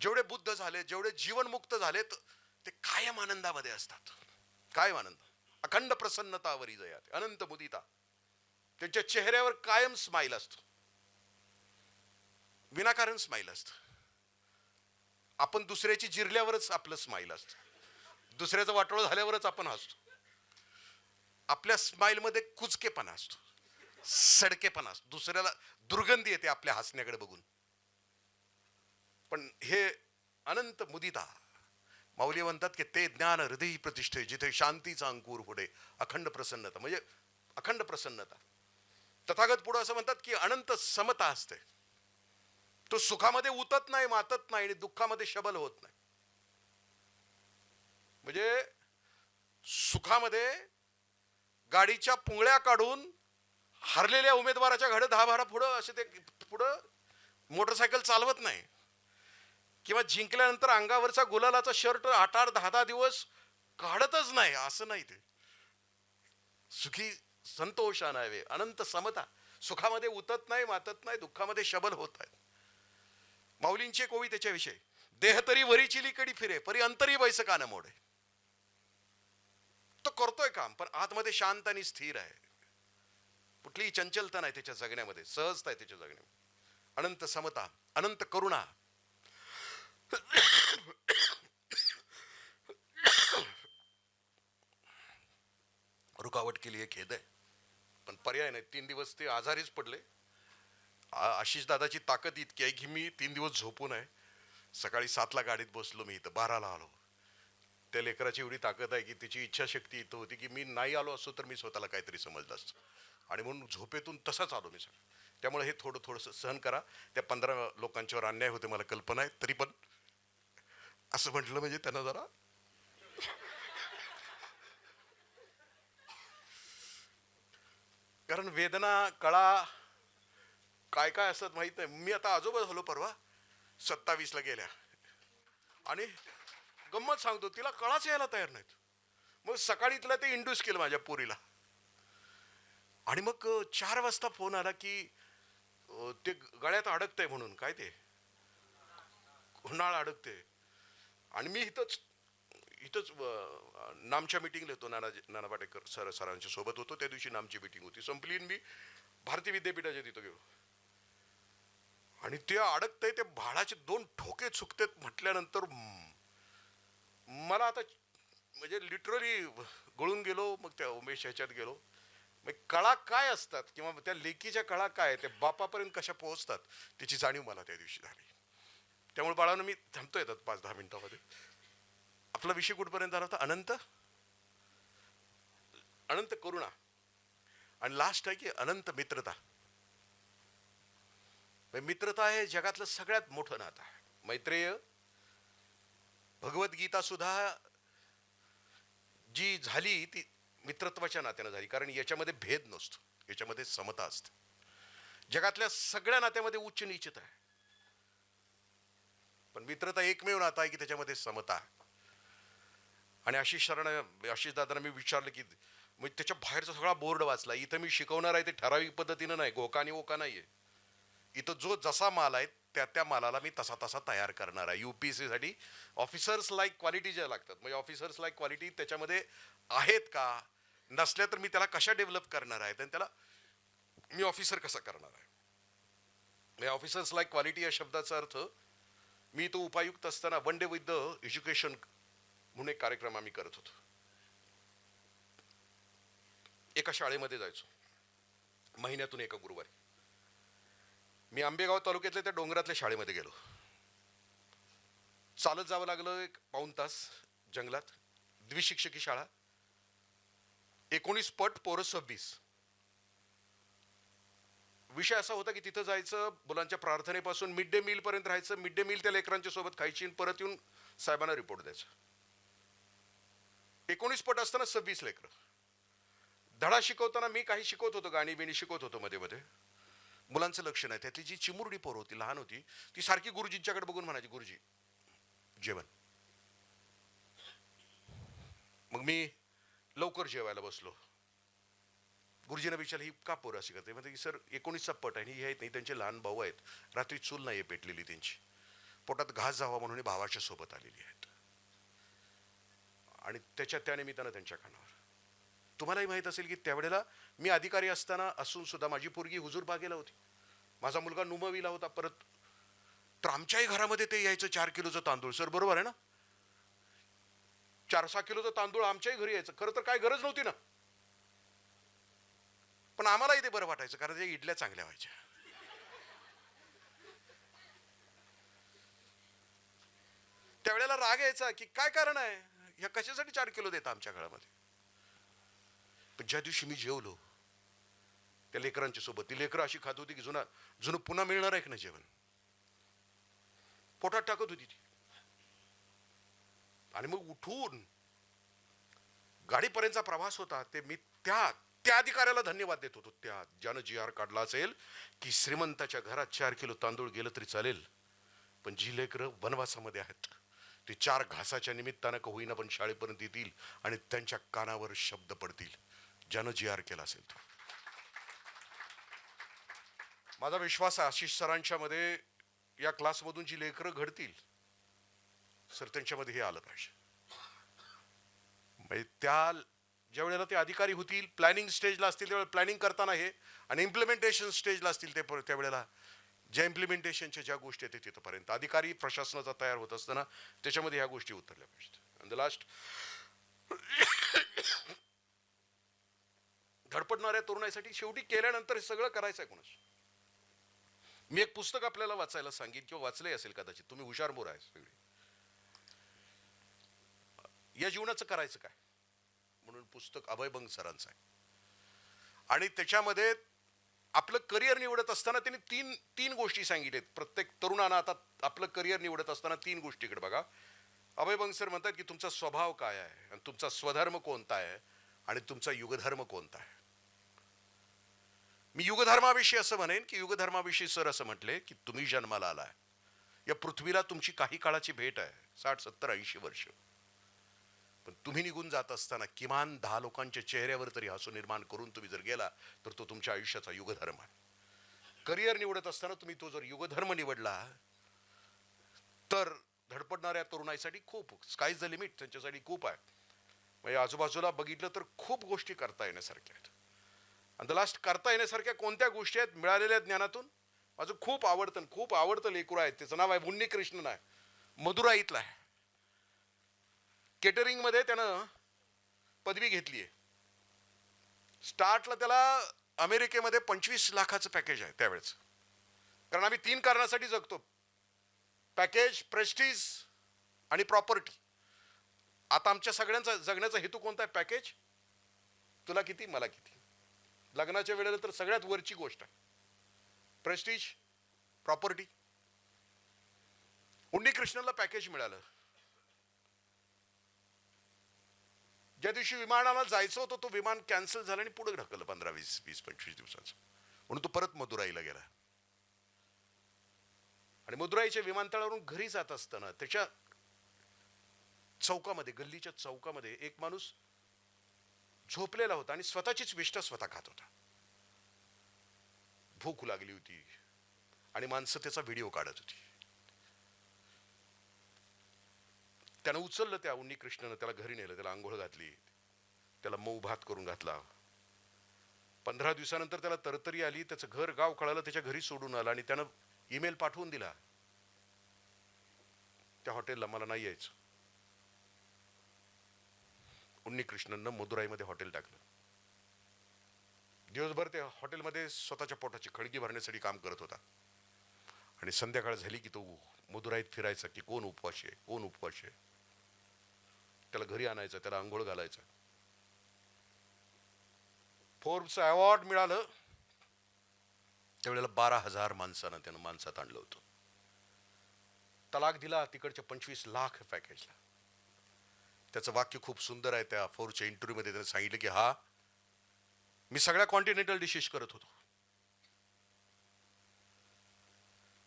जेवढे बुद्ध झाले, जेवढे जीवनमुक्त झालेत, ते कायम आनंदामध्ये असतात. कायम आनंद, अखंड प्रसन्नतावरी जयात, अनंत मुदिता. त्यांच्या चेहऱ्यावर कायम स्माईल असतो, विनाकारण स्माईल असतं. आपण दुसऱ्याची जिरल्यावरच आपलं स्माईल असतं, दुसऱ्याचं वाटोळं झाल्यावरच आपण हसतो. आपल्या स्माईलमध्ये कुचकेपणा असतो, सडकेपणा असतो, दुसऱ्याला दुर्गंधी येते आपल्या हसण्याकडे बघून. पण हे अनंत मुदिता, माऊली म्हणतात की ते ज्ञान हृदयी प्रतिष्ठे, जिथे शांतीचा अंकुर पुढे अखंड प्रसन्नता, म्हणजे अखंड प्रसन्नता. तथागत पुढे असं म्हणतात की अनंत समता असते. तो सुखामध्ये उतत नाही, मातत नाही आणि दुःखामध्ये शबल होत नाही. म्हणजे सुखामध्ये गाडीच्या पुंगळ्या काढून हरलेल्या उमेदवाराच्या घडे 10-12 पुढं असे ते पुढं मोटरसायकल चालवत नाही, किंवा जिंकल्यानंतर अंगावरचा गुलालाचा शर्ट 8-8, 10-10 दिवस काढतच नाही, असं नाही. ते सुखी संतोषान आहे, अनंत समता. सुखामध्ये उतत नाही, मातत नाही, दुःखामध्ये शबल होत आहे. माऊलींची एक ओवी त्याच्याविषयी, देह तरी वरी चिलीकडी फिरे परी अंतरी बैसका न मोडे. तो करतोय काम पण आतमध्ये शांत आणि स्थिर आहे. कुठलीही चंचलता नाही त्याच्या जगण्यामध्ये, सहजता आहे त्याच्या जगण्यामध्ये, अनंत समता, अनंत करुणा. रुकावट केली हे खेद आहे, पण पर्याय नाही. 3 दिवस ते आजारीच पडले. आशिष दादाची ताकद इतकी आहे की मी 3 दिवस झोपून आहे. सकाळी 7ला गाडीत बसलो, मी इथं 12ला आलो. त्या लेकराची एवढी ताकद आहे की त्याची इच्छाशक्ती इथं होती की मी नाही आलो असतो तर मी स्वतःला काहीतरी समजलं असतं, आणि म्हणून झोपेतून तसाच आलो मी सर. त्यामुळे हे थोडंसं सहन करा. त्या 15 लोकांच्यावर अन्याय होते मला कल्पना आहे, तरी पण असं म्हटलं म्हणजे त्यांना जरा कारण वेदना कळा काय काय असतात माहित नाही. मी आता आजोबा झालो परवा 27ला गेल्या, आणि गंमत सांगतो तिला कळाच यायला तयार नाहीत. मग सकाळी तिला ते इंड्यूस केलं माझ्या पोरीला, आणि मग 4 वाजता फोन आला की ते गळ्यात अडकतंय म्हणून. काय ते उन्हाळ अडकते, आणि मी इथंच इथंच नामच्या मिटिंगला येतो. नाना पाटेकर सरांच्या सोबत होतो त्या दिवशी. नामची मिटिंग होती, संपली, मी भारतीय विद्यापीठाच्या तिथं गेलो, आणि ते अडकतंय, ते भाडाचे 2 ठोके चुकतेत म्हटल्यानंतर मला आता म्हणजे लिटरली गळून गेलो. मग त्या उमेश ह्याच्यात गेलो. मग कळा काय असतात किंवा त्या लेकीच्या कळा काय त्या बापापर्यंत कशा पोहोचतात त्याची जाणीव मला त्या दिवशी झाली. त्यामुळे बाळानं मी थांबतो येतात 5-10 मिनिटामध्ये. आपला विषय कुठपर्यंत आला होता? अनंत अनंत करुणा, आणि लास्ट आहे की अनंत मित्रता. मित्रता हे जगातलं सगळ्यात मोठं नातं आहे. मैत्रेय भगवद्गीता सुद्धा जी झाली ती मित्रत्वाच्या नात्यानं झाली, कारण याच्यामध्ये भेद नसतो, याच्यामध्ये समता असते. जगातल्या सगळ्या नात्यामध्ये उच्च नीचता आहे, पण मित्रता एकमेव नातं आहे की त्याच्यामध्ये समता आहे. आणि आशिष दादांना मी विचारलं की मग त्याच्या बाहेरचा सगळा बोर्ड वाचला. इथं मी शिकवणार आहे ते ठराविक पद्धतीनं नाही, घोका आणि ओका नाहीये. इथं जो जसा माल आहे त्या मालाला मी तसा तयार करणार आहे. UPSC साठी ऑफिसर्स लाईक क्वालिटी ज्या लागतात, म्हणजे ऑफिसर्स लाईक क्वालिटी त्याच्यामध्ये आहेत का, नसल्या तर मी त्याला कशा डेव्हलप करणार आहे, आणि त्याला मी ऑफिसर कसा करणार आहे. म्हणजे ऑफिसर्स लाईक क्वालिटी या शब्दाचा अर्थ, मी तो उपायुक्त असताना one day with the education म्हणून एक कार्यक्रम आम्ही करत होतो. एका शाळेमध्ये जायचो महिन्यातून एका गुरुवारी. मी आंबेगाव तालुक्यातल्या त्या डोंगरातल्या शाळेमध्ये गेलो. चालत जावं लागलं 1 पाऊण तास जंगलात. द्विशिक्षकी शाळा, 19 पट पोरं 26. विषय असा होता की तिथं जायचं, मुलांच्या प्रार्थनेपासून मिड डे मील पर्यंत राहायचं. मिड डे मील त्या लेकरांच्या सोबत खायची आणि परत येऊन साहेबांना रिपोर्ट द्यायचा. 19 पट असताना 26 लेकरं. धडा शिकवताना मी काही शिकवत होतो, गाणी बिणी शिकवत होतो मध्ये मध्ये. मुलांचं लक्ष नाही. त्यातली जी चिमुरडी पोर होती, लहान होती, ती सारखी गुरुजींच्याकडे बघून म्हणायची, गुरुजी जेवण. मग मी लवकर जेवायला बसलो. गुरुजींना विचारलं, ही का पोरं अशी करते? म्हणजे की सर 19चा पट आहे, हे आहेत नाही, त्यांचे लहान भाऊ आहेत, रात्री चूल नाही पेटलेली त्यांची, पोटात घास जावा म्हणून भावाच्या सोबत आलेली आहेत, आणि त्या निमित्तानं त्यांच्या कानावर. तुम्हालाही माहित असेल की त्यावेळेला मी अधिकारी असताना असून सुद्धा माझी पोरगी हुजूरबागेला होती, माझा मुलगा नुमवीला होता. परत तर आमच्याही घरामध्ये ते यायचं 4 किलोचं तांदूळ. सर बरोबर आहे ना? 4-6 किलोचं तांदूळ आमच्याही घरी यायचं. खरं तर काय गरज नव्हती ना, पण आम्हालाही ते बरं वाटायचं, कारण ते इडल्या चांगल्या व्हायच्या. त्यावेळेला राग यायचा की काय कारण आहे, ह्या कशासाठी 4 किलो देता आमच्या घरामध्ये. पण ज्या दिवशी मी जेवलो त्या लेकरांच्या सोबत, ती लेकरं अशी खात होती की जुनं पुन्हा मिळणार आहे की ना जेवण, पोटात टाकत होती ती. आणि मग उठून गाडीपर्यंतचा प्रवास होता, ते मी त्या अधिकाऱ्याला धन्यवाद देत होतो, त्या ज्यानं GR काढला असेल की श्रीमंताच्या घरात 4 किलो तांदूळ गेलं तरी चालेल, पण जी लेकरं वनवासामध्ये आहेत ते 4 घासाच्या निमित्तानं का होईना पण शाळेपर्यंत येतील आणि त्यांच्या कानावर शब्द पडतील, ज्यानं GR केला असेल तो. माझा विश्वास आहे आशिष सरांच्या मध्ये या क्लासमधून जी लेकरं घडतील सर, त्यांच्यामध्ये हे आलं पाहिजे. म्हणजे त्या ज्या वेळेला ते अधिकारी होतील, प्लॅनिंग स्टेजला असतील त्यावेळेला प्लॅनिंग करताना हे, आणि इम्प्लिमेंटेशन स्टेजला असतील ते त्यावेळेला ज्या इम्प्लिमेंटेशनच्या ज्या गोष्टी आहेत तिथपर्यंत अधिकारी प्रशासनाचा तयार होत असताना त्याच्यामध्ये ह्या गोष्टी उतरल्या पाहिजेत. आणि द लास्ट, धडपडणाऱ्या तरुणाईसाठी शेवटी केल्यानंतर हे सगळं करायचं आहे कोणाच. मी एक पुस्तक आपल्याला वाचायला सांगेन किंवा वाचलंही असेल कदाचित, तुम्ही हुशार मोर आहे सगळे. या जीवनाचं करायचं काय म्हणून पुस्तक अभय बंग सरांचं आहे. आणि त्याच्यामध्ये आपलं करिअर निवडत असताना त्यांनी तीन गोष्टी सांगितल्यात. प्रत्येक तरुणांना आता आपलं करिअर निवडत असताना 3 गोष्टीकडे बघा. अभय बंग सर म्हणतात की तुमचा स्वभाव काय आहे, आणि तुमचा स्वधर्म कोणता आहे, आणि तुमचा युगधर्म कोणता आहे. मी युगधर्माविषयी असं म्हणेन की युगधर्माविषयी सर असं म्हटले की तुम्ही जन्माला आलाय, या पृथ्वीला तुमची काही काळाची भेट आहे, 60, 70, 80 वर्ष. पण तुम्ही निघून जात असताना किमान 10 लोकांच्या चेहऱ्यावर तरी हसू निर्माण करून तुम्ही जर गेला तर तो तुमच्या आयुष्याचा युगधर्म आहे. करिअर निवडत असताना तुम्ही तो जर युगधर्म निवडला तर धडपडणाऱ्या तरुणाईसाठी खूप, स्काय इज द लिमिट त्यांच्यासाठी खूप आहे. म्हणजे आजूबाजूला बघितलं तर खूप गोष्टी करता येण्यासारख्या आहेत. आणि द लास्ट, करता येण्यासारख्या कोणत्या गोष्टी आहेत मिळालेल्या ज्ञानातून. माझं खूप आवडतं लेकरू आहे, त्याचं नाव आहे उन्नी कृष्णन आहे, मदुराईतला आहे. केटरिंग मध्ये त्यानं पदवी घेतली आहे. स्टार्टला त्याला अमेरिकेमध्ये 25 लाखाचं पॅकेज आहे त्यावेळेस. कारण आम्ही 3 कारणासाठी जगतो: पॅकेज, प्रेस्टीज आणि प्रॉपर्टी. आता आमच्या सगळ्यांचा जगण्याचा हेतू कोणता आहे? पॅकेज. तुला किती, मला किती. लग्नाच्या वेळेला तर सगळ्यात वरची गोष्ट आहे प्रेस्टीज, प्रॉपर्टी. उन्नी कृष्णनला पॅकेज मिळालं. ज्या दिवशी विमानाला जायचं होतं तो विमान कॅन्सल झालं आणि पुढे ढकललं 15, 20, 25 दिवसाचं. म्हणून तो परत मदुराईला गेला. आणि मदुराईच्या विमानतळावरून घरी जात असताना त्याच्या चौकामध्ये, गल्लीच्या चौकामध्ये एक माणूस झोपलेला होता आणि स्वतःचीच विष्ठा स्वतः खात होता. भूक लागली होती आणि माणसं त्याचा व्हिडिओ काढत होती. त्यानं उचललं त्या उन्नी कृष्णनं, त्याला घरी नेलं, त्याला आंघोळ घातली, त्याला मऊ भात करून घातला. 15 दिवसानंतर त्याला तरतरी आली, त्याचं घर गाव कळालं, त्याच्या घरी सोडून आला आणि त्यानं ईमेल पाठवून दिला त्या हॉटेलला, मला नाही यायचं. उन्नी कृष्णननं मदुराईमध्ये हॉटेल टाकलं. दिवसभर त्या हॉटेलमध्ये स्वतःच्या पोटाची खळगी भरण्यासाठी काम करत होता. आणि संध्याकाळ झाली की तो मदुराईत फिरायचा की कोण उपवाशी आहे, कोण उपवाशी आहे. त्याला घरी आणायचं, त्याला आंघोळ घालायचं. फोर्ब्सचं अवॉर्ड मिळालं त्यावेळेला 12,000 माणसांना त्यानं माणसात आणलं होतं. तलाक दिला तिकडच्या 25 लाख पॅकेजला. त्याचं वाक्य खूप सुंदर आहे. त्या फोर्ब्सच्या इंटरव्ह्यूमध्ये त्याने सांगितलं की हा, मी सगळ्या कॉन्टिनेंटल डिशेस करत होतो,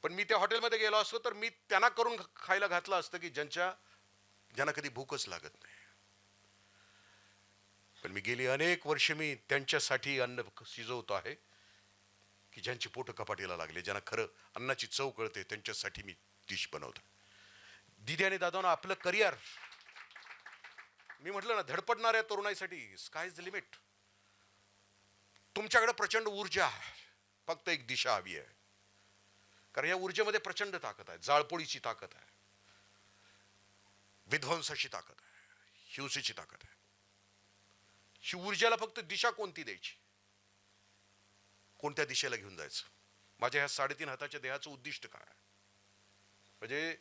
पण मी त्या हॉटेलमध्ये गेलो असतो तर मी त्यांना करून खायला घातलं असतं की ज्यांना कधी भूकच लागत नाही. पण मी गेली अनेक वर्ष मी त्यांच्यासाठी अन्न शिजवतो आहे की ज्यांची पोट कपाटीला लागले, ज्यांना खरं अन्नाची चव कळते, त्यांच्यासाठी मी डिश बनवतो. दिदी आणि दादांना आपलं करिअर, मी म्हटलं ना, धडपडणाऱ्या तरुणाईसाठी स्काय इज द लिमिट. तुमच्याकडे प्रचंड ऊर्जा आहे, फक्त एक दिशा हवी आहे. कारण या ऊर्जेमध्ये प्रचंड ताकद आहे. जाळपोळीची ताकद आहे, विध्वंसाची ताकद आहे, हिंसेची ताकद आहे. ही ऊर्जाला फक्त दिशा कोणती द्यायची, कोणत्या दिशेला घेऊन जायचं. माझ्या ह्या 3.5 हाताच्या देहाचं उद्दिष्ट काय आहे? म्हणजे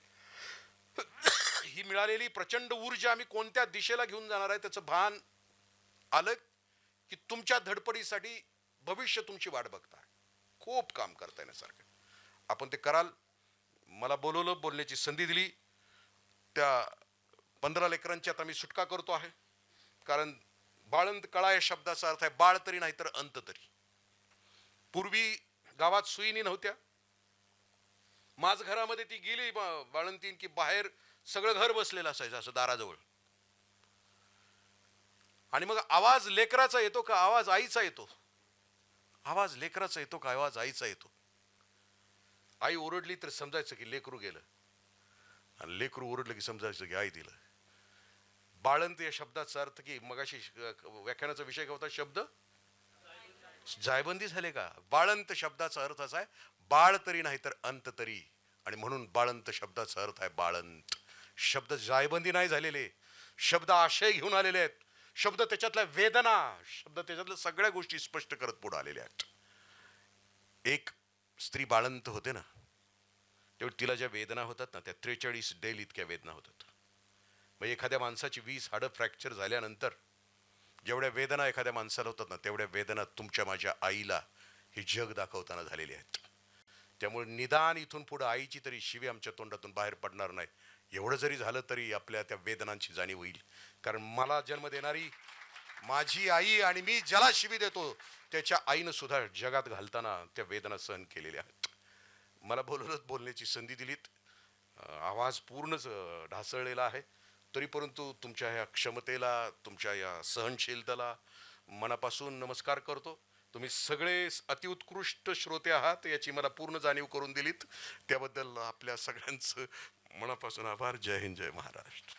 ही मिळालेली प्रचंड ऊर्जा आम्ही कोणत्या दिशेला घेऊन जाणार आहे त्याचं भान आलं की तुमच्या धडपडीसाठी भविष्य तुमची वाट बघताय. खूप काम करता येण्यासारखं. आपण ते कराल. मला बोलवलं, बोलण्याची संधी दिली. त्या 15 लेकरांची आता मी सुटका करतो आहे. कारण बाळंत कळा या शब्दाचा अर्थ आहे बाळ तरी नाही तर अंत तरी. पूर्वी गावात सुईणी नव्हत्या. माझ घरामध्ये ती गेली बाळंतीन की बाहेर सगळं घर बसलेलं असायचं असं दाराजवळ. आणि मग आवाज लेकराचा येतो का आवाज आईचा येतो? आवाज लेकराचा येतो का आवाज आईचा येतो? आई ओरडली तर समजायचं की लेकरू गेलं, आणि लेकरू ओरडलं की समजायचं की आई दिलं. बाळंत या शब्दाचा अर्थ की मगाशी व्याख्यानाचा विषय काय होता शब्द जायबंदी झाले का? बाळंत शब्दाचा अर्थ असा आहे बाळ तरी नाही तर अंत तरी, आणि म्हणून बाळंत शब्दाचा अर्थ आहे बाळंत. शब्द जायबंदी नाही झालेले, शब्द आशय घेऊन आलेले आहेत, शब्द त्याच्यातल्या वेदना, शब्द त्याच्यातल्या सगळ्या गोष्टी स्पष्ट करत पुढे आलेल्या आहेत. एक स्त्री बाळंत होते ना, तेव्हा तिला ज्या वेदना होतात ना त्या 43 डेल इतक्या वेदना होतात. मग एखाद्या माणसाची 20 हाडं फ्रॅक्चर झाल्यानंतर जेवढ्या वेदना एखाद्या माणसाला होतात ना तेवढ्या वेदना तुमच्या माझ्या आईला हे जग दाखवताना झालेले आहेत. त्यामुळे निदान इथून पुढे आईची तरी शिवी आमच्या तोंडातून बाहेर पडणार नाही. एवढं जरी झालं तरी आपल्या त्या वेदनांची जाणीव होईल. कारण मला जन्म देणारी माझी आई आणि मी ज्याला शिवी देतो त्याच्या आईनं सुद्धा जगात घालताना त्या वेदना सहन केलेल्या आहेत. मला बोलण्याची संधी दिलीत. आवाज पूर्णच ढासळलेला आहे, तरी परंतु तुमच्या ह्या क्षमतेला, तुमच्या या सहनशीलतेला मनापासून नमस्कार करतो. तुम्ही सगळे अतिउत्कृष्ट श्रोते आहात याची मला पूर्ण जाणीव करून दिलीत, त्याबद्दल आपल्या सगळ्यांचं मनापासून आभार. जय हिंद, जय महाराष्ट्र.